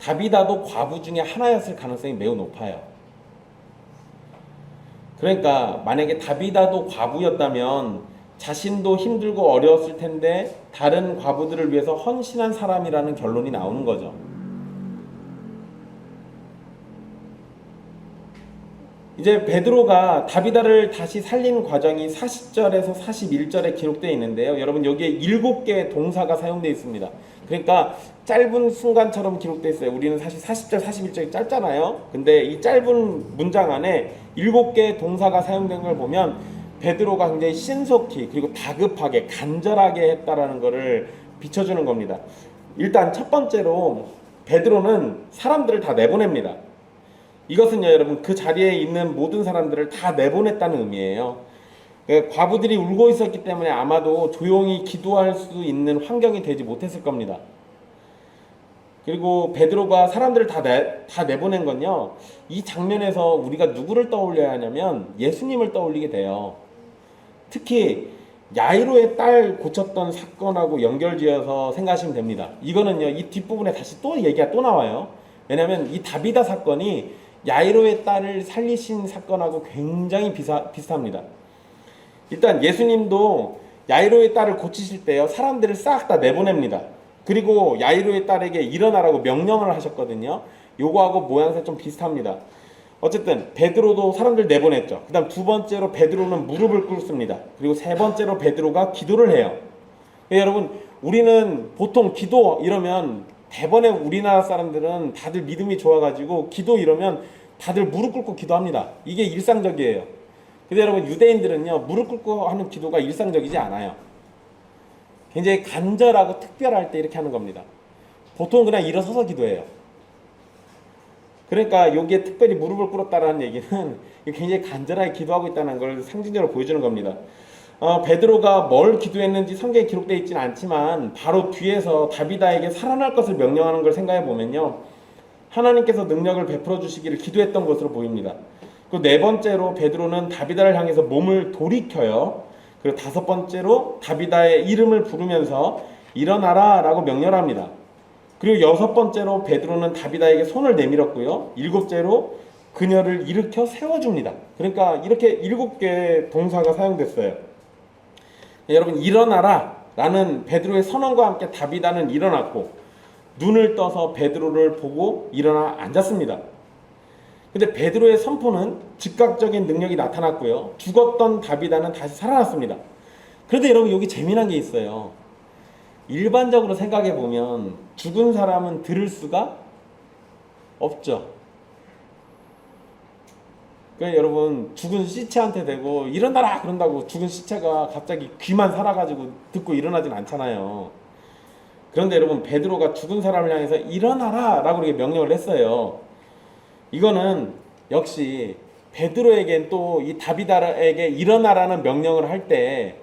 다비다도 과부 중에 하나였을 가능성이 매우 높아요. 그러니까 만약에 다비다도 과부였다면 자신도 힘들고 어려웠을 텐데 다른 과부들을 위해서 헌신한 사람이라는 결론이 나오는 거죠. 이제 베드로가 다비다를 다시 살린 과정이 40절에서 41절에 기록되어 있는데요. 여러분 여기에 7개의 동사가 사용되어 있습니다. 그러니까 짧은 순간처럼 기록되어 있어요. 우리는 사실 40절, 41절이 짧잖아요. 근데 이 짧은 문장 안에 7개의 동사가 사용된 걸 보면 베드로가 굉장히 신속히 그리고 다급하게 간절하게 했다라는 것을 비춰주는 겁니다. 일단 첫 번째로 베드로는 사람들을 다 내보냅니다. 이것은요, 여러분, 그 자리에 있는 모든 사람들을 다 내보냈다는 의미예요. 과부들이 울고 있었기 때문에 아마도 조용히 기도할 수 있는 환경이 되지 못했을 겁니다. 그리고 베드로가 사람들을 다 내보낸 건요, 이 장면에서 우리가 누구를 떠올려야 하냐면 예수님을 떠올리게 돼요. 특히 야이로의 딸 고쳤던 사건하고 연결지어서 생각하시면 됩니다. 이거는요, 이 뒷부분에 다시 또 얘기가 또 나와요. 왜냐하면 이 다비다 사건이 야이로의 딸을 살리신 사건하고 굉장히 비슷합니다. 일단 예수님도 야이로의 딸을 고치실 때요, 사람들을 싹 다 내보냅니다. 그리고 야이로의 딸에게 일어나라고 명령을 하셨거든요. 요거하고 모양새 좀 비슷합니다. 어쨌든 베드로도 사람들 내보냈죠. 그 다음 두 번째로 베드로는 무릎을 꿇습니다. 그리고 세 번째로 베드로가 기도를 해요. 여러분, 우리는 보통 기도 이러면 대번에 우리나라 사람들은 다들 믿음이 좋아가지고 기도 이러면 다들 무릎 꿇고 기도합니다. 이게 일상적이에요. 근데 여러분, 유대인들은요, 무릎 꿇고 하는 기도가 일상적이지 않아요. 굉장히 간절하고 특별할 때 이렇게 하는 겁니다. 보통 그냥 일어서서 기도해요. 그러니까 여기에 특별히 무릎을 꿇었다라는 얘기는 굉장히 간절하게 기도하고 있다는 걸 상징적으로 보여주는 겁니다. 베드로가 뭘 기도했는지 성경에 기록되어 있지는 않지만 바로 뒤에서 다비다에게 살아날 것을 명령하는 걸 생각해 보면요, 하나님께서 능력을 베풀어 주시기를 기도했던 것으로 보입니다. 그리고 네 번째로 베드로는 다비다를 향해서 몸을 돌이켜요. 그리고 다섯 번째로 다비다의 이름을 부르면서 일어나라 라고 명령합니다. 그리고 여섯 번째로 베드로는 다비다에게 손을 내밀었고요, 일곱째로 그녀를 일으켜 세워줍니다. 그러니까 이렇게 7개의 동사가 사용됐어요. 여러분, 일어나라 라는 베드로의 선언과 함께 다비다는 일어났고 눈을 떠서 베드로를 보고 일어나 앉았습니다. 근데 베드로의 선포는 즉각적인 능력이 나타났고요, 죽었던 다비다는 다시 살아났습니다. 그런데 여러분, 여기 재미난 게 있어요. 일반적으로 생각해 보면 죽은 사람은 들을 수가 없죠. 그러니까 여러분, 죽은 시체한테 대고 일어나라 그런다고 죽은 시체가 갑자기 귀만 살아가지고 듣고 일어나진 않잖아요. 그런데 여러분, 베드로가 죽은 사람을 향해서 일어나라 라고 이렇게 명령을 했어요. 이거는 역시 베드로에겐 또 이 다비다에게 일어나라는 명령을 할 때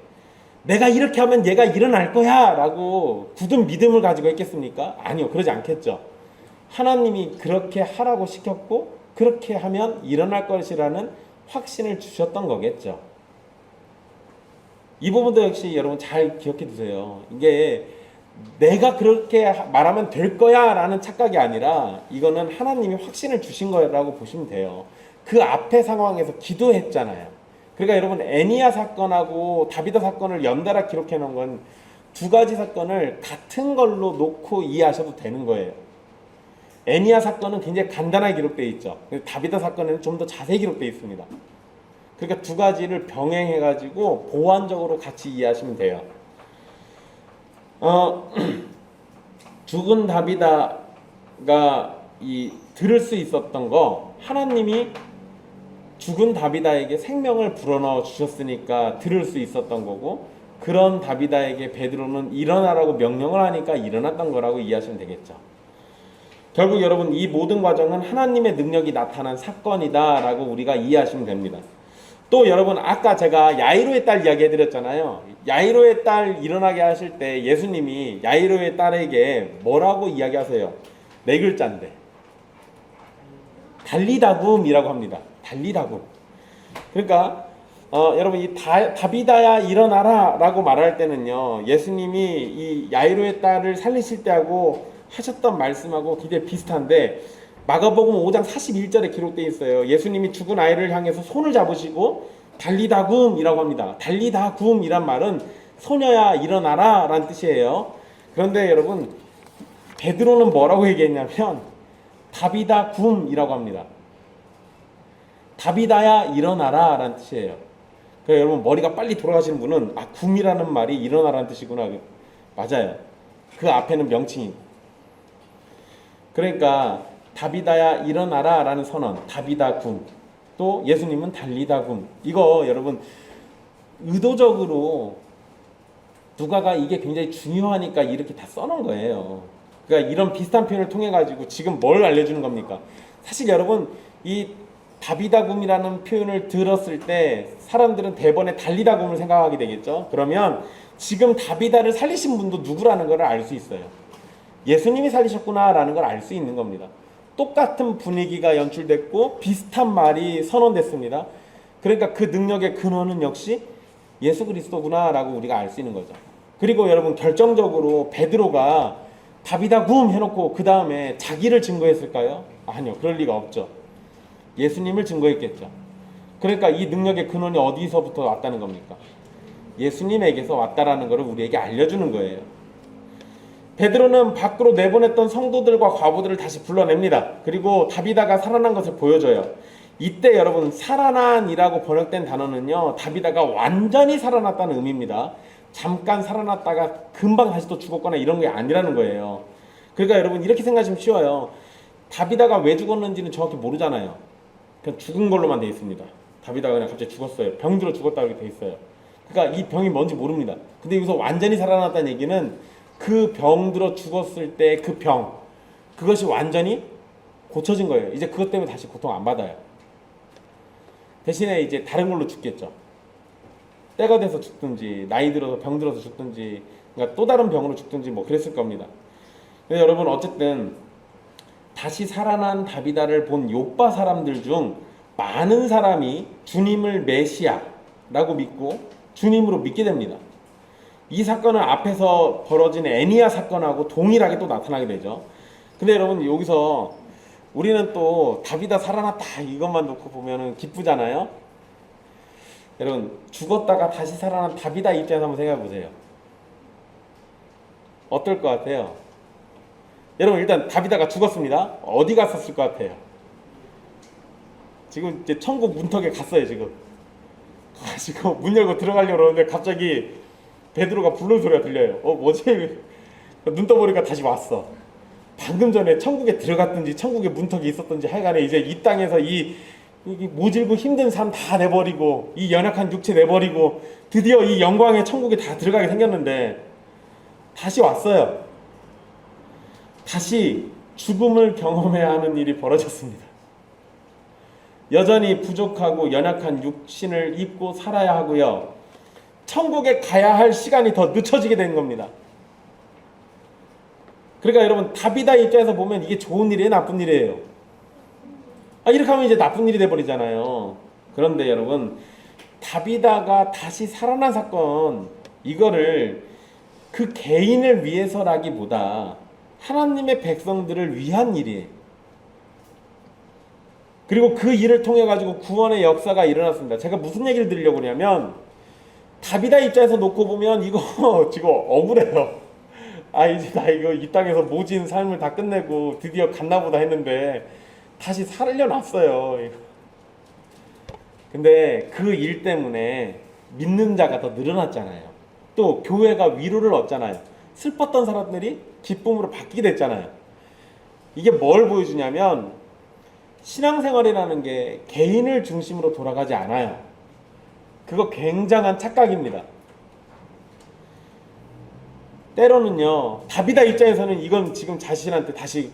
내가 이렇게 하면 얘가 일어날 거야 라고 굳은 믿음을 가지고 했겠습니까? 아니요, 그러지 않겠죠. 하나님이 그렇게 하라고 시켰고 그렇게 하면 일어날 것이라는 확신을 주셨던 거겠죠. 이 부분도 역시 여러분 잘 기억해 두세요. 이게 내가 그렇게 말하면 될 거야 라는 착각이 아니라 이거는 하나님이 확신을 주신 거라고 보시면 돼요. 그 앞에 상황에서 기도했잖아요. 그러니까 여러분 애니야 사건하고 다비다 사건을 연달아 기록해 놓은 건 두 가지 사건을 같은 걸로 놓고 이해하셔도 되는 거예요. 애니야 사건은 굉장히 간단하게 기록되어 있죠. 다비다 사건에는 좀 더 자세히 기록되어 있습니다. 그러니까 두 가지를 병행해 가지고 보완적으로 같이 이해하시면 돼요. 죽은 다비다가 들을 수 있었던 거, 하나님이 죽은 다비다에게 생명을 불어넣어 주셨으니까 들을 수 있었던 거고, 그런 다비다에게 베드로는 일어나라고 명령을 하니까 일어났던 거라고 이해하시면 되겠죠. 결국 여러분 이 모든 과정은 하나님의 능력이 나타난 사건이다 라고 우리가 이해하시면 됩니다. 또 여러분 아까 제가 야이로의 딸 이야기 해드렸잖아요. 야이로의 딸 일어나게 하실 때 예수님이 야이로의 딸에게 뭐라고 이야기하세요? 네 글자인데 달리다굼이라고 합니다. 달리다굼. 그러니까 여러분 이 다비다야 일어나라 라고 말할 때는요, 예수님이 이 야이로의 딸을 살리실 때하고 하셨던 말씀하고 굉장히 비슷한데, 마가복음 5장 41절에 기록되어 있어요. 예수님이 죽은 아이를 향해서 손을 잡으시고 달리다굼이라고 합니다. 달리다굼이란 말은 소녀야 일어나라 라는 뜻이에요. 그런데 여러분 베드로는 뭐라고 얘기했냐면 다비다굼이라고 합니다. 다비다야 일어나라 라는 뜻이에요. 그러니까 여러분 머리가 빨리 돌아가시는 분은 굼이라는 말이 일어나라는 뜻이구나. 맞아요. 그 앞에는 명칭이. 그러니까 다비다야 일어나라 라는 선언, 다비다굼. 또 예수님은 달리다굼. 이거 여러분 의도적으로 누가가 이게 굉장히 중요하니까 이렇게 다 써놓은 거예요. 그러니까 이런 비슷한 표현을 통해 가지고 지금 뭘 알려주는 겁니까? 사실 여러분 이 다비다굼이라는 표현을 들었을 때 사람들은 대번에 달리다굼을 생각하게 되겠죠. 그러면 지금 다비다를 살리신 분도 누구라는 걸 알 수 있어요. 예수님이 살리셨구나 라는 걸 알 수 있는 겁니다. 똑같은 분위기가 연출됐고 비슷한 말이 선언됐습니다. 그러니까 그 능력의 근원은 역시 예수 그리스도구나 라고 우리가 알 수 있는 거죠. 그리고 여러분 결정적으로 베드로가 다비다굼 해놓고 그 다음에 자기를 증거했을까요? 아니요, 그럴 리가 없죠. 예수님을 증거했겠죠. 그러니까 이 능력의 근원이 어디서부터 왔다는 겁니까? 예수님에게서 왔다라는 것을 우리에게 알려주는 거예요. 베드로는 밖으로 내보냈던 성도들과 과부들을 다시 불러냅니다. 그리고 다비다가 살아난 것을 보여줘요. 이때 여러분 살아난이라고 번역된 단어는요, 다비다가 완전히 살아났다는 의미입니다. 잠깐 살아났다가 금방 다시 또 죽었거나 이런 게 아니라는 거예요. 그러니까 여러분 이렇게 생각하시면 쉬워요. 다비다가 왜 죽었는지는 정확히 모르잖아요. 그냥 죽은 걸로만 돼 있습니다. 다비다가 그냥 갑자기 죽었어요. 병들어 죽었다 이렇게 돼 있어요. 그러니까 이 병이 뭔지 모릅니다. 근데 여기서 완전히 살아났다는 얘기는 그 병들어 죽었을 때 그 병, 그것이 완전히 고쳐진 거예요. 이제 그것 때문에 다시 고통 안 받아요. 대신에 이제 다른 걸로 죽겠죠. 때가 돼서 죽든지 나이 들어서 병 들어서 죽든지, 그러니까 또 다른 병으로 죽든지 뭐 그랬을 겁니다. 근데 여러분 어쨌든 다시 살아난 다비다를 본 요빠 사람들 중 많은 사람이 주님을 메시아라고 믿고 주님으로 믿게 됩니다. 이 사건은 앞에서 벌어진 애니야 사건하고 동일하게 또 나타나게 되죠. 근데 여러분 여기서 우리는 또 다비다 살아났다 이것만 놓고 보면은 기쁘잖아요. 여러분 죽었다가 다시 살아난 다비다 입장에서 한번 생각해 보세요. 어떨 것 같아요? 여러분 일단 다비다가 죽었습니다. 어디 갔었을 것 같아요? 지금 이제 천국 문턱에 갔어요. 지금 가지고 문 열고 들어가려고 그러는데 갑자기 베드로가 부르는 소리가 들려요. 뭐지? 눈 떠보니까 다시 왔어. 방금 전에 천국에 들어갔든지 천국에 문턱이 있었든지 하여간에 이제 이 땅에서 이 모질고 힘든 삶 다 내버리고 이 연약한 육체 내버리고 드디어 이 영광의 천국에 다 들어가게 생겼는데 다시 왔어요. 다시 죽음을 경험해야 하는 일이 벌어졌습니다. 여전히 부족하고 연약한 육신을 입고 살아야 하고요. 천국에 가야 할 시간이 더 늦춰지게 된 겁니다. 그러니까 여러분 다비다 입장에서 보면 이게 좋은 일이에요, 나쁜 일이에요? 이렇게 하면 이제 나쁜 일이 돼버리잖아요. 그런데 여러분 다비다가 다시 살아난 사건, 이거를 그 개인을 위해서라기보다 하나님의 백성들을 위한 일이에요. 그리고 그 일을 통해 가지고 구원의 역사가 일어났습니다. 제가 무슨 얘기를 드리려고 하냐면 다비다 입장에서 놓고 보면 이거 지금 억울해요. 아 이제 나 이거 이 땅에서 모진 삶을 다 끝내고 드디어 갔나보다 했는데 다시 살려놨어요. 근데 그 일 때문에 믿는 자가 더 늘어났잖아요. 또 교회가 위로를 얻잖아요. 슬펐던 사람들이 기쁨으로 바뀌게 됐잖아요. 이게 뭘 보여주냐면 신앙생활이라는 게 개인을 중심으로 돌아가지 않아요. 그거 굉장한 착각입니다. 때로는요, 다비다 입장에서는 이건 지금 자신한테 다시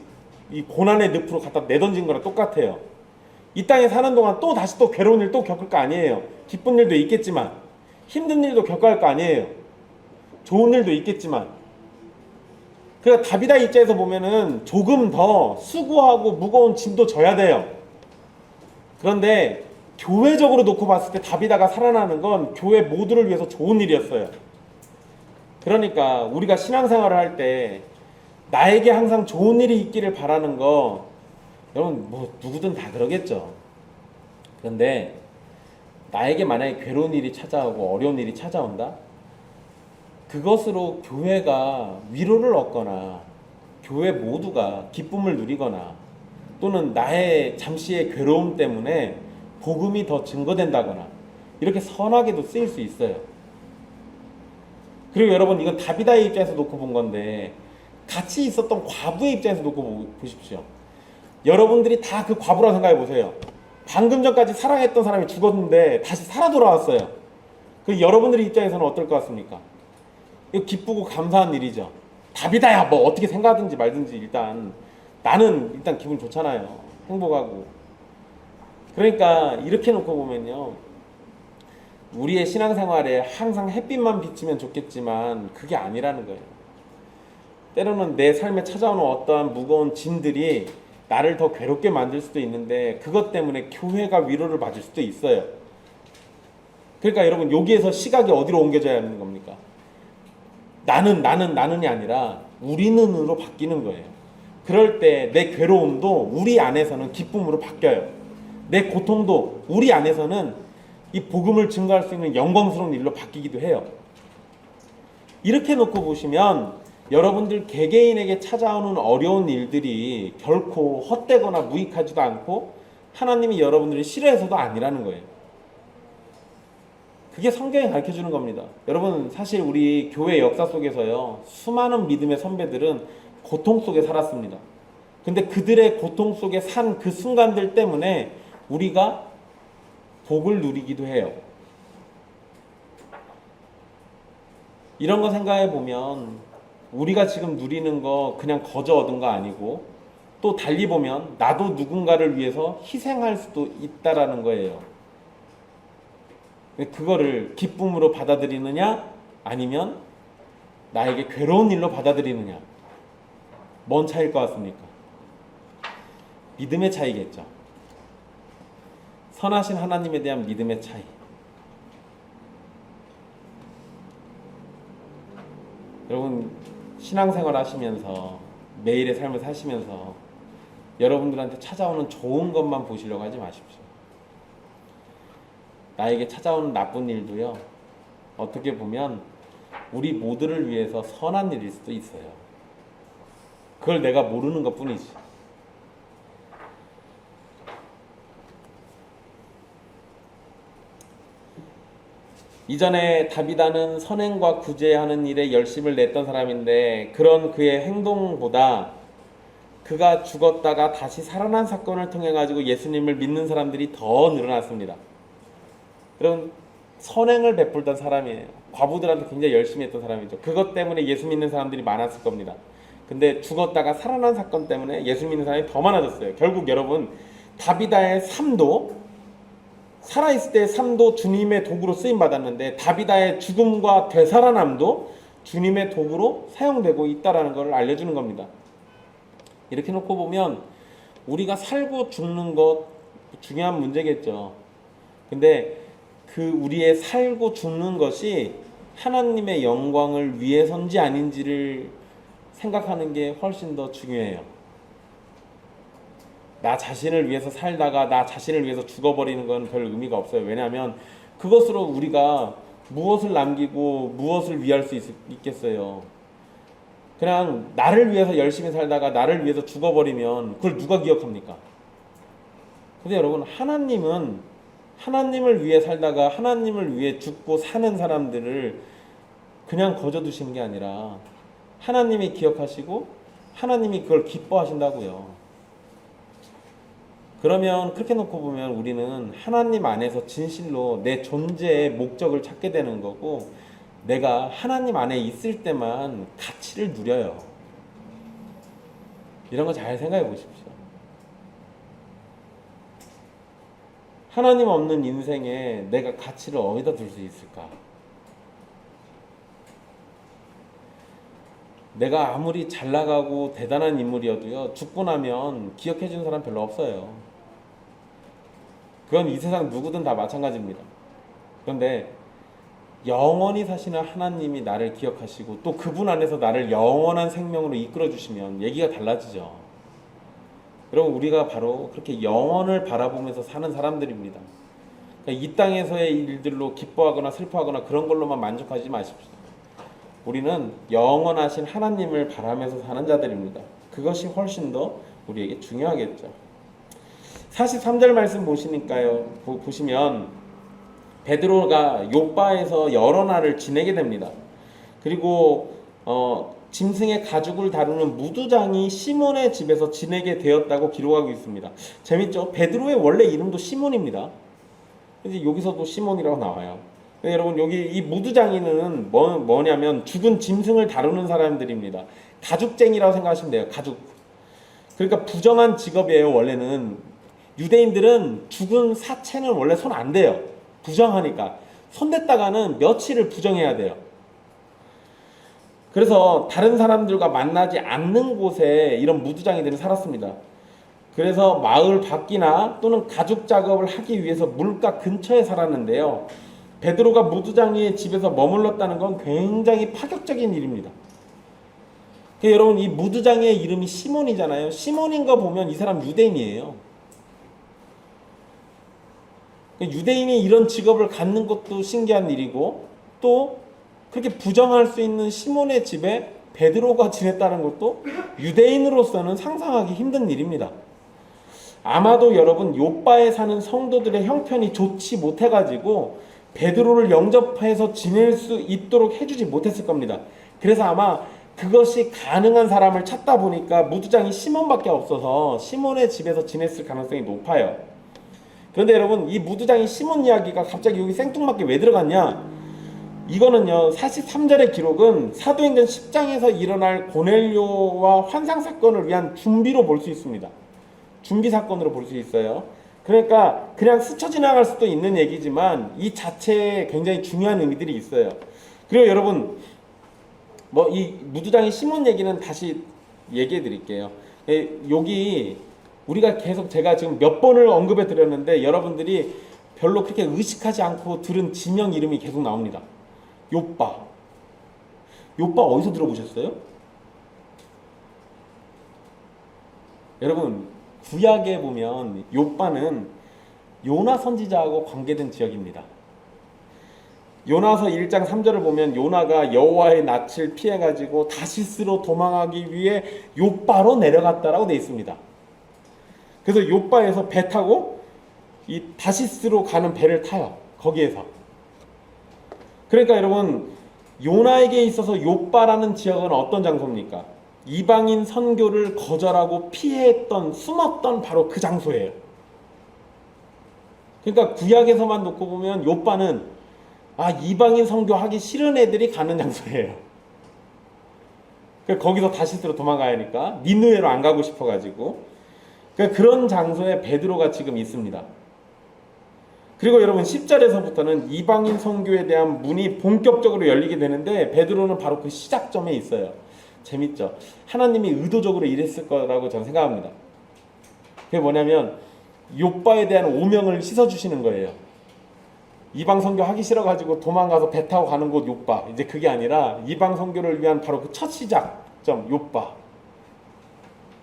이 고난의 늪으로 갖다 내던진 거랑 똑같아요. 이 땅에 사는 동안 또 다시 또 괴로운 일 또 겪을 거 아니에요. 기쁜 일도 있겠지만 힘든 일도 겪어야 할 거 아니에요. 좋은 일도 있겠지만. 그러니까 다비다 입장에서 보면은 조금 더 수고하고 무거운 짐도 져야 돼요. 그런데 교회적으로 놓고 봤을 때 다비다가 살아나는 건 교회 모두를 위해서 좋은 일이었어요. 그러니까 우리가 신앙생활을 할 때 나에게 항상 좋은 일이 있기를 바라는 거 여러분 뭐 누구든 다 그러겠죠. 그런데 나에게 만약에 괴로운 일이 찾아오고 어려운 일이 찾아온다? 그것으로 교회가 위로를 얻거나 교회 모두가 기쁨을 누리거나 또는 나의 잠시의 괴로움 때문에 복음이 더 증거된다거나 이렇게 선하게도 쓰일 수 있어요. 그리고 여러분 이건 다비다의 입장에서 놓고 본 건데 같이 있었던 과부의 입장에서 놓고 보십시오. 여러분들이 다 그 과부라고 생각해 보세요. 방금 전까지 사랑했던 사람이 죽었는데 다시 살아 돌아왔어요. 그 여러분들의 입장에서는 어떨 것 같습니까? 이거 기쁘고 감사한 일이죠. 다비다야 뭐 어떻게 생각하든지 말든지 일단 나는 일단 기분 좋잖아요. 행복하고. 그러니까 이렇게 놓고 보면요. 우리의 신앙생활에 항상 햇빛만 비치면 좋겠지만 그게 아니라는 거예요. 때로는 내 삶에 찾아오는 어떠한 무거운 짐들이 나를 더 괴롭게 만들 수도 있는데 그것 때문에 교회가 위로를 받을 수도 있어요. 그러니까 여러분 여기에서 시각이 어디로 옮겨져야 하는 겁니까? 나는이 아니라 우리는으로 바뀌는 거예요. 그럴 때 내 괴로움도 우리 안에서는 기쁨으로 바뀌어요. 내 고통도 우리 안에서는 이 복음을 증거할 수 있는 영광스러운 일로 바뀌기도 해요. 이렇게 놓고 보시면 여러분들 개개인에게 찾아오는 어려운 일들이 결코 헛되거나 무익하지도 않고 하나님이 여러분들을 싫어해서도 아니라는 거예요. 그게 성경이 가르쳐주는 겁니다. 여러분 사실 우리 교회 역사 속에서요 수많은 믿음의 선배들은 고통 속에 살았습니다. 근데 그들의 고통 속에 산 그 순간들 때문에 우리가 복을 누리기도 해요. 이런 거 생각해 보면 우리가 지금 누리는 거 그냥 거저 얻은 거 아니고 또 달리 보면 나도 누군가를 위해서 희생할 수도 있다라는 거예요. 그거를 기쁨으로 받아들이느냐 아니면 나에게 괴로운 일로 받아들이느냐 뭔 차이일 것 같습니까? 믿음의 차이겠죠. 선하신 하나님에 대한 믿음의 차이. 여러분 신앙생활 하시면서 매일의 삶을 사시면서 여러분들한테 찾아오는 좋은 것만 보시려고 하지 마십시오. 나에게 찾아오는 나쁜 일도요 어떻게 보면 우리 모두를 위해서 선한 일일 수도 있어요. 그걸 내가 모르는 것 뿐이지. 이전에 다비다는 선행과 구제하는 일에 열심을 냈던 사람인데 그런 그의 행동보다 그가 죽었다가 다시 살아난 사건을 통해 가지고 예수님을 믿는 사람들이 더 늘어났습니다. 여러분 선행을 베풀던 사람이에요. 과부들한테 굉장히 열심히 했던 사람이죠. 그것 때문에 예수 믿는 사람들이 많았을 겁니다. 근데 죽었다가 살아난 사건 때문에 예수 믿는 사람이 더 많아졌어요. 결국 여러분 다비다의 삶도 살아있을 때의 삶도 주님의 도구로 쓰임받았는데 다비다의 죽음과 되살아남도 주님의 도구로 사용되고 있다는 걸 알려주는 겁니다. 이렇게 놓고 보면 우리가 살고 죽는 것 중요한 문제겠죠. 근데 그 우리의 살고 죽는 것이 하나님의 영광을 위해서인지 아닌지를 생각하는 게 훨씬 더 중요해요. 나 자신을 위해서 살다가 나 자신을 위해서 죽어버리는 건 별 의미가 없어요. 왜냐하면 그것으로 우리가 무엇을 남기고 무엇을 위할 수 있겠어요. 그냥 나를 위해서 열심히 살다가 나를 위해서 죽어버리면 그걸 누가 기억합니까? 근데 여러분, 하나님은 하나님을 위해 살다가 하나님을 위해 죽고 사는 사람들을 그냥 거저 두시는 게 아니라 하나님이 기억하시고 하나님이 그걸 기뻐하신다고요. 그러면 그렇게 놓고 보면 우리는 하나님 안에서 진실로 내 존재의 목적을 찾게 되는 거고, 내가 하나님 안에 있을 때만 가치를 누려요. 이런 거 잘 생각해 보십시오. 하나님 없는 인생에 내가 가치를 어디다 둘 수 있을까? 내가 아무리 잘 나가고 대단한 인물이어도요, 죽고 나면 기억해 주는 사람 별로 없어요. 그건 이 세상 누구든 다 마찬가지입니다. 그런데 영원히 사시는 하나님이 나를 기억하시고 또 그분 안에서 나를 영원한 생명으로 이끌어 주시면 얘기가 달라지죠. 여러분, 우리가 바로 그렇게 영원을 바라보면서 사는 사람들입니다. 그러니까 이 땅에서의 일들로 기뻐하거나 슬퍼하거나 그런 걸로만 만족하지 마십시오. 우리는 영원하신 하나님을 바라면서 사는 자들입니다. 그것이 훨씬 더 우리에게 중요하겠죠. 43절 말씀 보시면 베드로가 욥바에서 여러 날을 지내게 됩니다. 그리고 짐승의 가죽을 다루는 무두장이 시몬의 집에서 지내게 되었다고 기록하고 있습니다. 재밌죠? 베드로의 원래 이름도 시몬입니다. 이제 여기서도 시몬이라고 나와요. 여러분, 여기 이 무두장이는 뭐냐면 죽은 짐승을 다루는 사람들입니다. 가죽쟁이라고 생각하시면 돼요. 가죽. 그러니까 부정한 직업이에요. 원래는 유대인들은 죽은 사체는 원래 손 안 대요. 부정하니까. 손댔다가는 며칠을 부정해야 돼요. 그래서 다른 사람들과 만나지 않는 곳에 이런 무두장이들이 살았습니다. 그래서 마을 밖이나 또는 가죽 작업을 하기 위해서 물가 근처에 살았는데요. 베드로가 무두장이의 집에서 머물렀다는 건 굉장히 파격적인 일입니다. 그러니까 여러분, 이 무두장이의 이름이 시몬이잖아요. 시몬인 거 보면 이 사람 유대인이에요. 유대인이 이런 직업을 갖는 것도 신기한 일이고, 또 그렇게 부정할 수 있는 시몬의 집에 베드로가 지냈다는 것도 유대인으로서는 상상하기 힘든 일입니다. 아마도 여러분, 욥바에 사는 성도들의 형편이 좋지 못해가지고 베드로를 영접해서 지낼 수 있도록 해주지 못했을 겁니다. 그래서 아마 그것이 가능한 사람을 찾다 보니까 무두장이 시몬밖에 없어서 시몬의 집에서 지냈을 가능성이 높아요. 그런데 여러분, 이 무두장이 시몬 이야기가 갑자기 여기 생뚱맞게 왜 들어갔냐? 이거는요, 43절의 기록은 사도행전 10장에서 일어날 고넬료와 환상 사건을 위한 준비로 볼 수 있습니다. 준비 사건으로 볼 수 있어요. 그러니까 그냥 스쳐 지나갈 수도 있는 얘기지만 이 자체에 굉장히 중요한 의미들이 있어요. 그리고 여러분, 이 무두장의 시몬 얘기는 다시 얘기해 드릴게요. 여기 우리가 계속, 제가 지금 몇 번을 언급해 드렸는데 여러분들이 별로 그렇게 의식하지 않고 들은 지명 이름이 계속 나옵니다. 욥바. 욥바 어디서 들어보셨어요? 여러분, 구약에 보면 욥바는 요나 선지자하고 관계된 지역입니다. 요나서 1장 3절을 보면 요나가 여호와의 낯을 피해가지고 다시스로 도망하기 위해 욥바로 내려갔다라고 되어 있습니다. 그래서 욥바에서 배 타고 이 다시스로 가는 배를 타요. 거기에서. 그러니까 여러분, 요나에게 있어서 욥바라는 지역은 어떤 장소입니까? 이방인 선교를 거절하고 피했던, 숨었던 바로 그 장소예요. 그러니까 구약에서만 놓고 보면 욥바는 이방인 선교하기 싫은 애들이 가는 장소예요. 그러니까 거기서 다시스로 도망가야 하니까 니느웨로 안 가고 싶어가지고, 그러니까 그런 장소에 베드로가 지금 있습니다. 그리고 여러분, 10절에서부터는 이방인 선교에 대한 문이 본격적으로 열리게 되는데 베드로는 바로 그 시작점에 있어요. 재밌죠? 하나님이 의도적으로 이랬을 거라고 저는 생각합니다. 그게 뭐냐면 욥바에 대한 오명을 씻어주시는 거예요. 이방 선교 하기 싫어가지고 도망가서 배 타고 가는 곳 욥바. 이제 그게 아니라 이방 선교를 위한 바로 그 첫 시작점 욥바.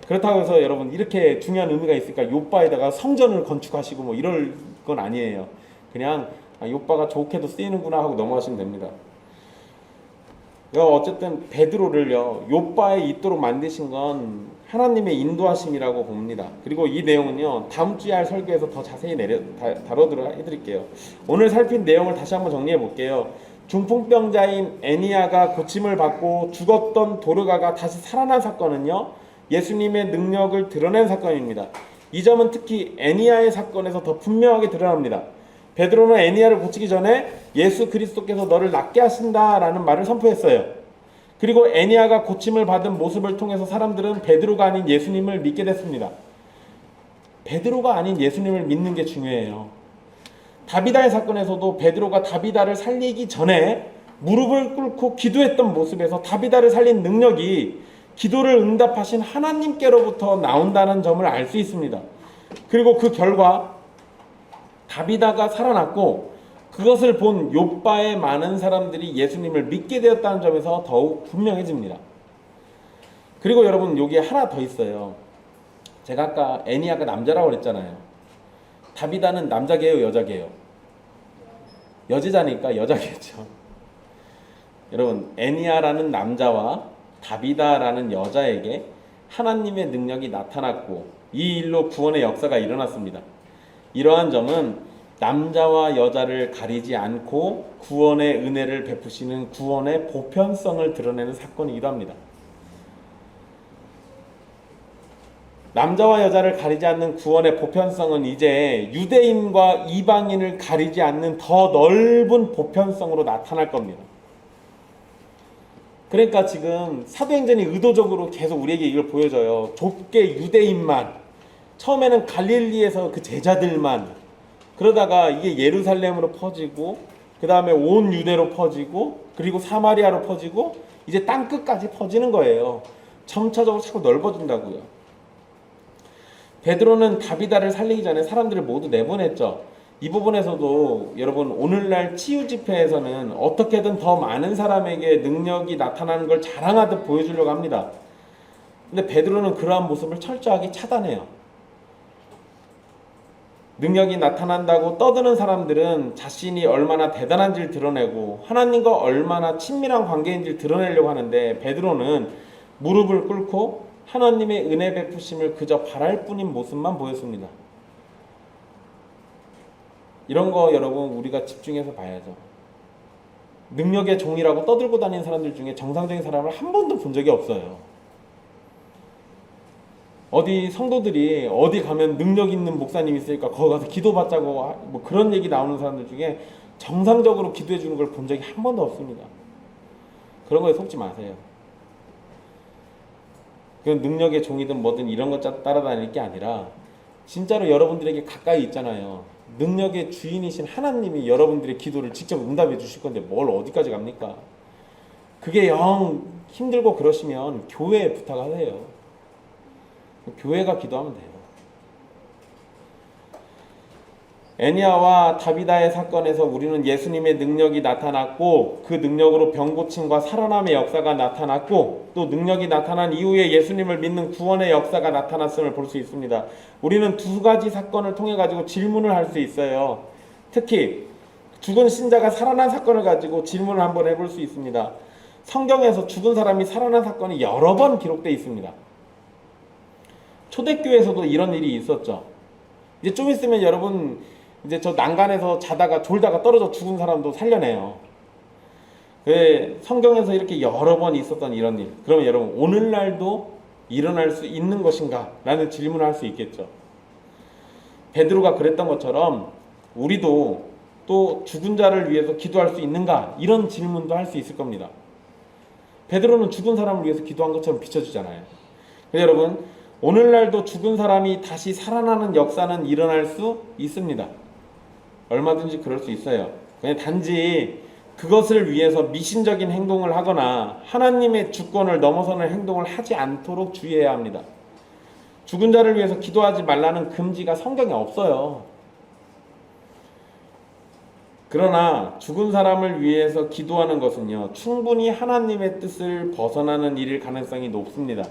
그렇다고 해서 여러분 이렇게 중요한 의미가 있으니까 욥바에다가 성전을 건축하시고 뭐 이럴 건 아니에요. 그냥 욥바가 좋게도 쓰이는구나 하고 넘어가시면 됩니다. 어쨌든 베드로를요 욥바에 있도록 만드신 건 하나님의 인도하심이라고 봅니다. 그리고 이 내용은요 다음 주에 할 설교에서 더 자세히 다루도록 해드릴게요. 오늘 살핀 내용을 다시 한번 정리해 볼게요. 중풍병자인 애니야가 고침을 받고 죽었던 도르가가 다시 살아난 사건은요 예수님의 능력을 드러낸 사건입니다. 이 점은 특히 애니야의 사건에서 더 분명하게 드러납니다. 베드로는 애니야를 고치기 전에 예수 그리스도께서 너를 낫게 하신다라는 말을 선포했어요. 그리고 애니야가 고침을 받은 모습을 통해서 사람들은 베드로가 아닌 예수님을 믿게 됐습니다. 베드로가 아닌 예수님을 믿는 게 중요해요. 다비다의 사건에서도 베드로가 다비다를 살리기 전에 무릎을 꿇고 기도했던 모습에서 다비다를 살린 능력이 기도를 응답하신 하나님께로부터 나온다는 점을 알 수 있습니다. 그리고 그 결과 다비다가 살아났고 그것을 본 욥바의 많은 사람들이 예수님을 믿게 되었다는 점에서 더욱 분명해집니다. 그리고 여러분 여기에 하나 더 있어요. 제가 아까 애니야가 남자라고 그랬잖아요. 다비다는 남자개요 여자개요? 여제자니까 여자겠죠. 여러분 애니야라는 남자와 다비다라는 여자에게 하나님의 능력이 나타났고 이 일로 구원의 역사가 일어났습니다. 이러한 점은 남자와 여자를 가리지 않고 구원의 은혜를 베푸시는 구원의 보편성을 드러내는 사건이기도 합니다. 남자와 여자를 가리지 않는 구원의 보편성은 이제 유대인과 이방인을 가리지 않는 더 넓은 보편성으로 나타날 겁니다. 그러니까 지금 사도행전이 의도적으로 계속 우리에게 이걸 보여줘요. 좁게 유대인만, 처음에는 갈릴리에서 그 제자들만, 그러다가 이게 예루살렘으로 퍼지고 그 다음에 온 유대로 퍼지고 그리고 사마리아로 퍼지고 이제 땅끝까지 퍼지는 거예요. 점차적으로 자꾸 넓어진다고요. 베드로는 다비다를 살리기 전에 사람들을 모두 내보냈죠. 이 부분에서도 여러분 오늘날 치유 집회에서는 어떻게든 더 많은 사람에게 능력이 나타나는 걸 자랑하듯 보여주려고 합니다. 근데 베드로는 그러한 모습을 철저하게 차단해요. 능력이 나타난다고 떠드는 사람들은 자신이 얼마나 대단한지를 드러내고 하나님과 얼마나 친밀한 관계인지를 드러내려고 하는데 베드로는 무릎을 꿇고 하나님의 은혜 베푸심을 그저 바랄 뿐인 모습만 보였습니다. 이런 거 여러분 우리가 집중해서 봐야죠. 능력의 종이라고 떠들고 다니는 사람들 중에 정상적인 사람을 한 번도 본 적이 없어요. 어디 성도들이 어디 가면 능력 있는 목사님이 있으니까 거기 가서 기도받자고 뭐 그런 얘기 나오는 사람들 중에 정상적으로 기도해 주는 걸 본 적이 한 번도 없습니다. 그런 거에 속지 마세요. 그건 능력의 종이든 뭐든 이런 것 따라다닐 게 아니라 진짜로 여러분들에게 가까이 있잖아요. 능력의 주인이신 하나님이 여러분들의 기도를 직접 응답해 주실 건데 뭘 어디까지 갑니까? 그게 영 힘들고 그러시면 교회에 부탁하세요. 교회가 기도하면 돼요. 애니야와 다비다의 사건에서 우리는 예수님의 능력이 나타났고 그 능력으로 병고침과 살아남의 역사가 나타났고 또 능력이 나타난 이후에 예수님을 믿는 구원의 역사가 나타났음을 볼 수 있습니다. 우리는 두 가지 사건을 통해 가지고 질문을 할 수 있어요. 특히 죽은 신자가 살아난 사건을 가지고 질문을 한번 해볼 수 있습니다. 성경에서 죽은 사람이 살아난 사건이 여러 번 기록되어 있습니다. 초대교회에서도 이런 일이 있었죠. 이제 좀 있으면 여러분 이제 저 난간에서 자다가 졸다가 떨어져 죽은 사람도 살려내요. 왜 성경에서 이렇게 여러 번 있었던 이런 일, 그러면 여러분 오늘날도 일어날 수 있는 것인가? 라는 질문을 할 수 있겠죠. 베드로가 그랬던 것처럼 우리도 또 죽은 자를 위해서 기도할 수 있는가? 이런 질문도 할 수 있을 겁니다. 베드로는 죽은 사람을 위해서 기도한 것처럼 비춰주잖아요. 그래서 여러분 오늘날도 죽은 사람이 다시 살아나는 역사는 일어날 수 있습니다. 얼마든지 그럴 수 있어요. 그냥 단지 그것을 위해서 미신적인 행동을 하거나 하나님의 주권을 넘어서는 행동을 하지 않도록 주의해야 합니다. 죽은 자를 위해서 기도하지 말라는 금지가 성경에 없어요. 그러나 죽은 사람을 위해서 기도하는 것은요, 충분히 하나님의 뜻을 벗어나는 일일 가능성이 높습니다.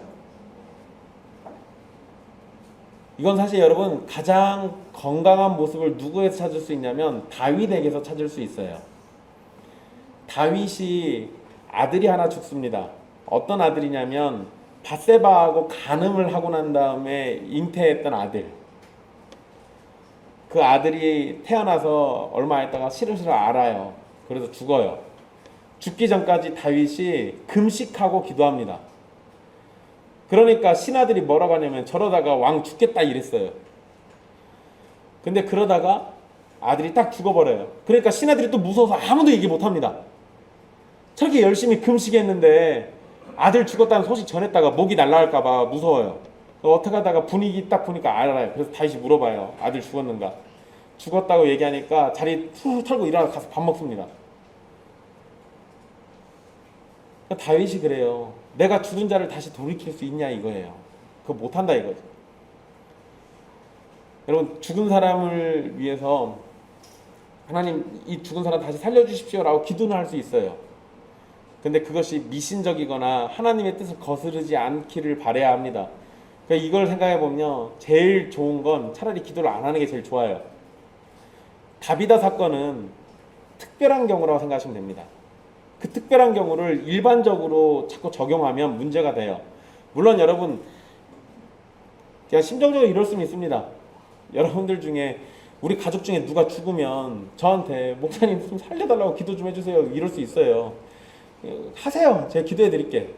이건 사실 여러분 가장 건강한 모습을 누구에서 찾을 수 있냐면 다윗에게서 찾을 수 있어요. 다윗이 아들이 하나 죽습니다. 어떤 아들이냐면 밧세바하고 간음을 하고 난 다음에 잉태했던 아들. 그 아들이 태어나서 얼마 있다가 시름시름 앓아요. 그래서 죽어요. 죽기 전까지 다윗이 금식하고 기도합니다. 그러니까 신하들이 뭐라고 하냐면 저러다가 왕 죽겠다 이랬어요. 근데 그러다가 아들이 딱 죽어버려요. 그러니까 신하들이 또 무서워서 아무도 얘기 못합니다. 저렇게 열심히 금식했는데 아들 죽었다는 소식 전했다가 목이 날라갈까봐 무서워요. 어떻게 하다가 분위기 딱 보니까 알아요. 그래서 다시 물어봐요. 아들 죽었는가? 죽었다고 얘기하니까 자리 툭 털고 일어나서 가서 밥 먹습니다. 그러니까 다윗이 그래요. 내가 죽은 자를 다시 돌이킬 수 있냐 이거예요. 그거 못한다 이거죠. 여러분 죽은 사람을 위해서 하나님 이 죽은 사람 다시 살려주십시오라고 기도는 할 수 있어요. 근데 그것이 미신적이거나 하나님의 뜻을 거스르지 않기를 바라야 합니다. 그러니까 이걸 생각해 보면 제일 좋은 건 차라리 기도를 안 하는 게 제일 좋아요. 다비다 사건은 특별한 경우라고 생각하시면 됩니다. 그 특별한 경우를 일반적으로 자꾸 적용하면 문제가 돼요. 물론 여러분 그냥 심정적으로 이럴 수는 있습니다. 여러분들 중에 우리 가족 중에 누가 죽으면 저한테 목사님 좀 살려달라고 기도 좀 해주세요 이럴 수 있어요. 하세요. 제가 기도해 드릴게.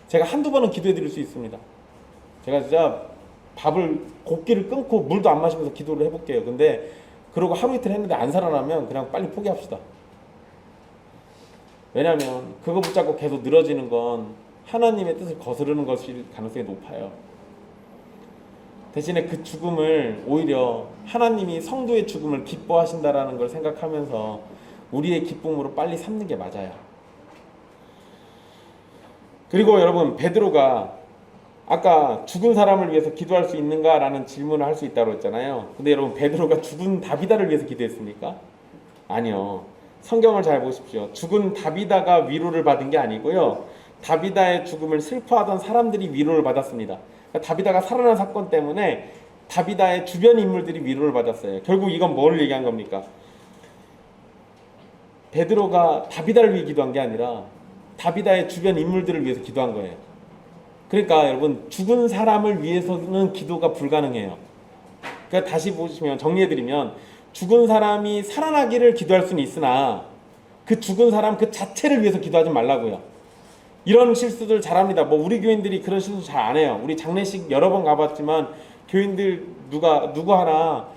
제가 한두 번은 기도해 드릴 수 있습니다. 제가 진짜 고기를 끊고 물도 안 마시면서 기도를 해볼게요. 근데 그러고 하루 이틀 했는데 안 살아나면 그냥 빨리 포기합시다. 왜냐하면 그거 붙잡고 계속 늘어지는 건 하나님의 뜻을 거스르는 것일 가능성이 높아요. 대신에 그 죽음을 오히려 하나님이 성도의 죽음을 기뻐하신다라는 걸 생각하면서 우리의 기쁨으로 빨리 삼는 게 맞아요. 그리고 여러분 베드로가 아까 죽은 사람을 위해서 기도할 수 있는가라는 질문을 할 수 있다고 했잖아요. 근데 여러분 베드로가 죽은 다비다를 위해서 기도했습니까? 아니요. 성경을 잘 보십시오. 죽은 다비다가 위로를 받은 게 아니고요. 다비다의 죽음을 슬퍼하던 사람들이 위로를 받았습니다. 그러니까 다비다가 살아난 사건 때문에 다비다의 주변 인물들이 위로를 받았어요. 결국 이건 뭘 얘기한 겁니까? 베드로가 다비다를 위해 기도한 게 아니라 다비다의 주변 인물들을 위해서 기도한 거예요. 그러니까 여러분 죽은 사람을 위해서는 기도가 불가능해요. 그러니까 다시 보시면 정리해드리면 죽은 사람이 살아나기를 기도할 수는 있으나 그 죽은 사람 그 자체를 위해서 기도하지 말라고요. 이런 실수들 잘합니다. 뭐 우리 교인들이 그런 실수 잘 안 해요. 우리 장례식 여러 번 가봤지만 교인들 누구 하나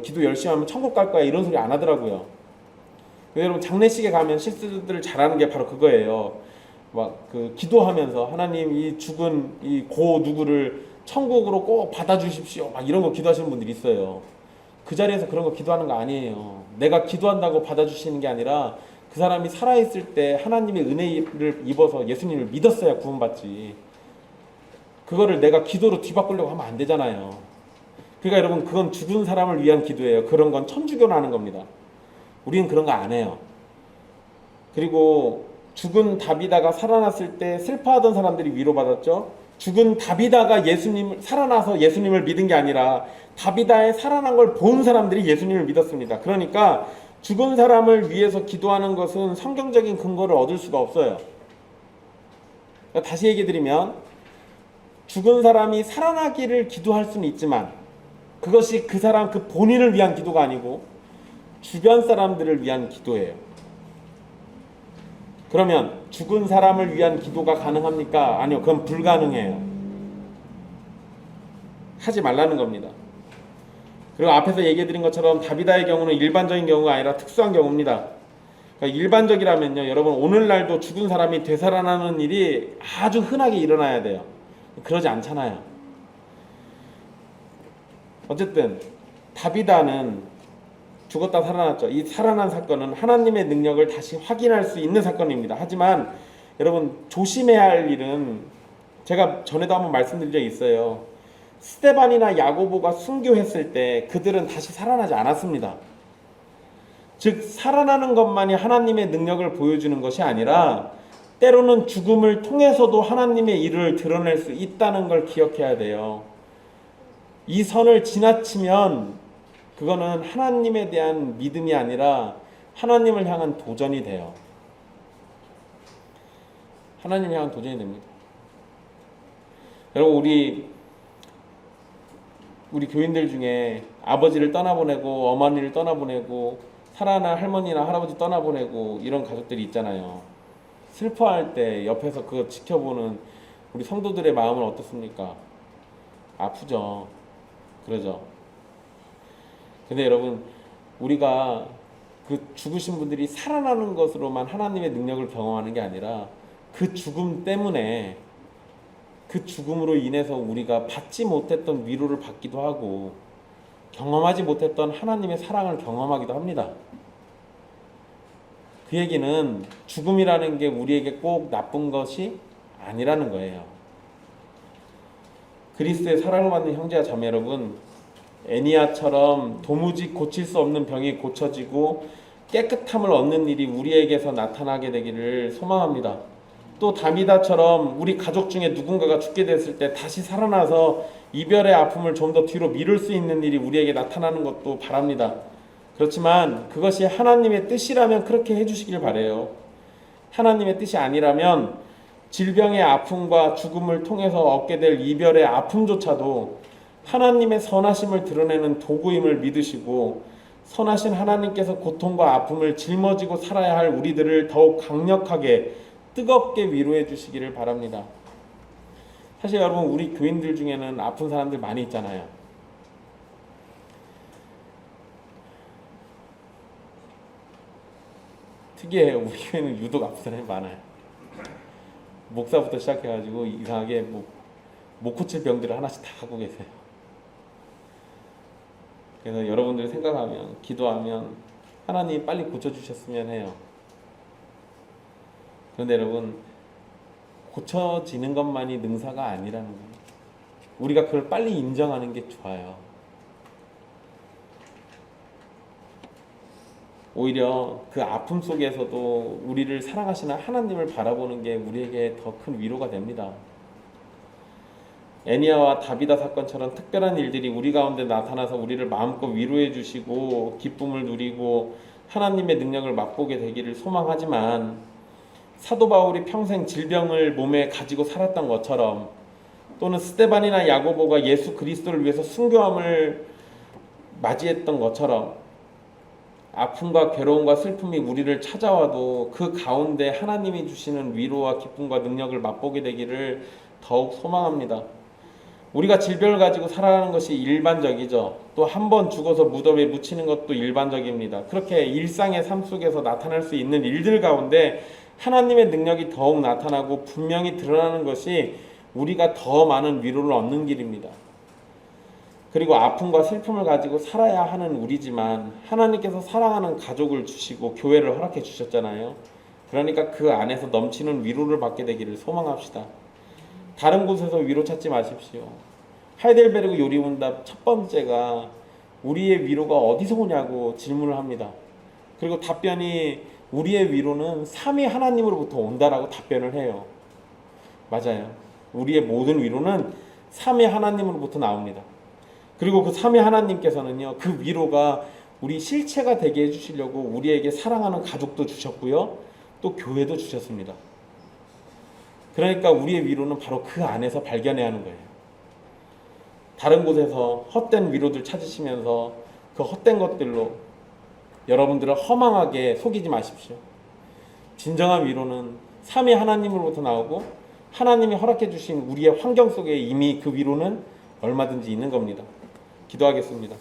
기도 열심히 하면 천국 갈 거야 이런 소리 안 하더라고요. 여러분 장례식에 가면 실수들을 잘하는 게 바로 그거예요. 기도하면서 하나님 이 죽은 이 고 누구를 천국으로 꼭 받아주십시오 이런 거 기도하시는 분들이 있어요. 그 자리에서 그런 거 기도하는 거 아니에요. 내가 기도한다고 받아주시는 게 아니라 그 사람이 살아있을 때 하나님의 은혜를 입어서 예수님을 믿었어야 구원받지. 그거를 내가 기도로 뒤바꾸려고 하면 안 되잖아요. 그러니까 여러분 그건 죽은 사람을 위한 기도예요. 그런 건 천주교는 하는 겁니다. 우리는 그런 거 안 해요. 그리고 죽은 다비다가 살아났을 때 슬퍼하던 사람들이 위로받았죠. 죽은 다비다가 살아나서 예수님을 믿은 게 아니라 다비다의 살아난 걸 본 사람들이 예수님을 믿었습니다. 그러니까 죽은 사람을 위해서 기도하는 것은 성경적인 근거를 얻을 수가 없어요. 그러니까 다시 얘기드리면 죽은 사람이 살아나기를 기도할 수는 있지만 그것이 그 사람 그 본인을 위한 기도가 아니고 주변 사람들을 위한 기도예요. 그러면 죽은 사람을 위한 기도가 가능합니까? 아니요. 그건 불가능해요. 하지 말라는 겁니다. 그리고 앞에서 얘기해드린 것처럼 다비다의 경우는 일반적인 경우가 아니라 특수한 경우입니다. 그러니까 일반적이라면요. 여러분 오늘날도 죽은 사람이 되살아나는 일이 아주 흔하게 일어나야 돼요. 그러지 않잖아요. 어쨌든 다비다는 죽었다 살아났죠. 이 살아난 사건은 하나님의 능력을 다시 확인할 수 있는 사건입니다. 하지만 여러분 조심해야 할 일은 제가 전에도 한번 말씀드린 적이 있어요. 스데반이나 야고보가 순교했을 때 그들은 다시 살아나지 않았습니다. 즉 살아나는 것만이 하나님의 능력을 보여주는 것이 아니라 때로는 죽음을 통해서도 하나님의 일을 드러낼 수 있다는 걸 기억해야 돼요. 이 선을 지나치면 그거는 하나님에 대한 믿음이 아니라 하나님을 향한 도전이 돼요. 하나님을 향한 도전이 됩니다. 여러분, 우리 교인들 중에 아버지를 떠나보내고 어머니를 떠나보내고 사랑하는 할머니나 할아버지 떠나보내고 이런 가족들이 있잖아요. 슬퍼할 때 옆에서 그거 지켜보는 우리 성도들의 마음은 어떻습니까? 아프죠. 그러죠. 근데 여러분, 우리가 그 죽으신 분들이 살아나는 것으로만 하나님의 능력을 경험하는 게 아니라 그 죽음 때문에, 그 죽음으로 인해서 우리가 받지 못했던 위로를 받기도 하고 경험하지 못했던 하나님의 사랑을 경험하기도 합니다. 그 얘기는 죽음이라는 게 우리에게 꼭 나쁜 것이 아니라는 거예요. 그리스도의 사랑을 받는 형제와 자매 여러분, 애니야처럼 도무지 고칠 수 없는 병이 고쳐지고 깨끗함을 얻는 일이 우리에게서 나타나게 되기를 소망합니다. 또 다미다처럼 우리 가족 중에 누군가가 죽게 됐을 때 다시 살아나서 이별의 아픔을 좀 더 뒤로 미룰 수 있는 일이 우리에게 나타나는 것도 바랍니다. 그렇지만 그것이 하나님의 뜻이라면 그렇게 해주시길 바라요. 하나님의 뜻이 아니라면 질병의 아픔과 죽음을 통해서 얻게 될 이별의 아픔조차도 하나님의 선하심을 드러내는 도구임을 믿으시고 선하신 하나님께서 고통과 아픔을 짊어지고 살아야 할 우리들을 더욱 강력하게 뜨겁게 위로해 주시기를 바랍니다. 사실 여러분, 우리 교인들 중에는 아픈 사람들 많이 있잖아요. 특이해요. 우리 교회는 유독 아픈 사람이 많아요. 목사부터 시작해가지고 이상하게 못 고칠 병들을 하나씩 다 갖고 계세요. 그래서 여러분들이 생각하면, 기도하면 하나님 빨리 고쳐주셨으면 해요. 그런데 여러분, 고쳐지는 것만이 능사가 아니라는 거예요. 우리가 그걸 빨리 인정하는 게 좋아요. 오히려 그 아픔 속에서도 우리를 사랑하시는 하나님을 바라보는 게 우리에게 더 큰 위로가 됩니다. 애니야와 다비다 사건처럼 특별한 일들이 우리 가운데 나타나서 우리를 마음껏 위로해 주시고 기쁨을 누리고 하나님의 능력을 맛보게 되기를 소망하지만, 사도 바울이 평생 질병을 몸에 가지고 살았던 것처럼, 또는 스데반이나 야고보가 예수 그리스도를 위해서 순교함을 맞이했던 것처럼 아픔과 괴로움과 슬픔이 우리를 찾아와도 그 가운데 하나님이 주시는 위로와 기쁨과 능력을 맛보게 되기를 더욱 소망합니다. 우리가 질병을 가지고 살아가는 것이 일반적이죠. 또 한 번 죽어서 무덤에 묻히는 것도 일반적입니다. 그렇게 일상의 삶 속에서 나타날 수 있는 일들 가운데 하나님의 능력이 더욱 나타나고 분명히 드러나는 것이 우리가 더 많은 위로를 얻는 길입니다. 그리고 아픔과 슬픔을 가지고 살아야 하는 우리지만 하나님께서 사랑하는 가족을 주시고 교회를 허락해 주셨잖아요. 그러니까 그 안에서 넘치는 위로를 받게 되기를 소망합시다. 다른 곳에서 위로 찾지 마십시오. 하이델베르그 요리문답 첫 번째가 우리의 위로가 어디서 오냐고 질문을 합니다. 그리고 답변이 우리의 위로는 삼위 하나님으로부터 온다라고 답변을 해요. 맞아요. 우리의 모든 위로는 삼위 하나님으로부터 나옵니다. 그리고 그 삼위 하나님께서는요, 그 위로가 우리 실체가 되게 해주시려고 우리에게 사랑하는 가족도 주셨고요, 또 교회도 주셨습니다. 그러니까 우리의 위로는 바로 그 안에서 발견해야 하는 거예요. 다른 곳에서 헛된 위로들 찾으시면서 그 헛된 것들로 여러분들을 허망하게 속이지 마십시오. 진정한 위로는 삼위 하나님으로부터 나오고 하나님이 허락해 주신 우리의 환경 속에 이미 그 위로는 얼마든지 있는 겁니다. 기도하겠습니다.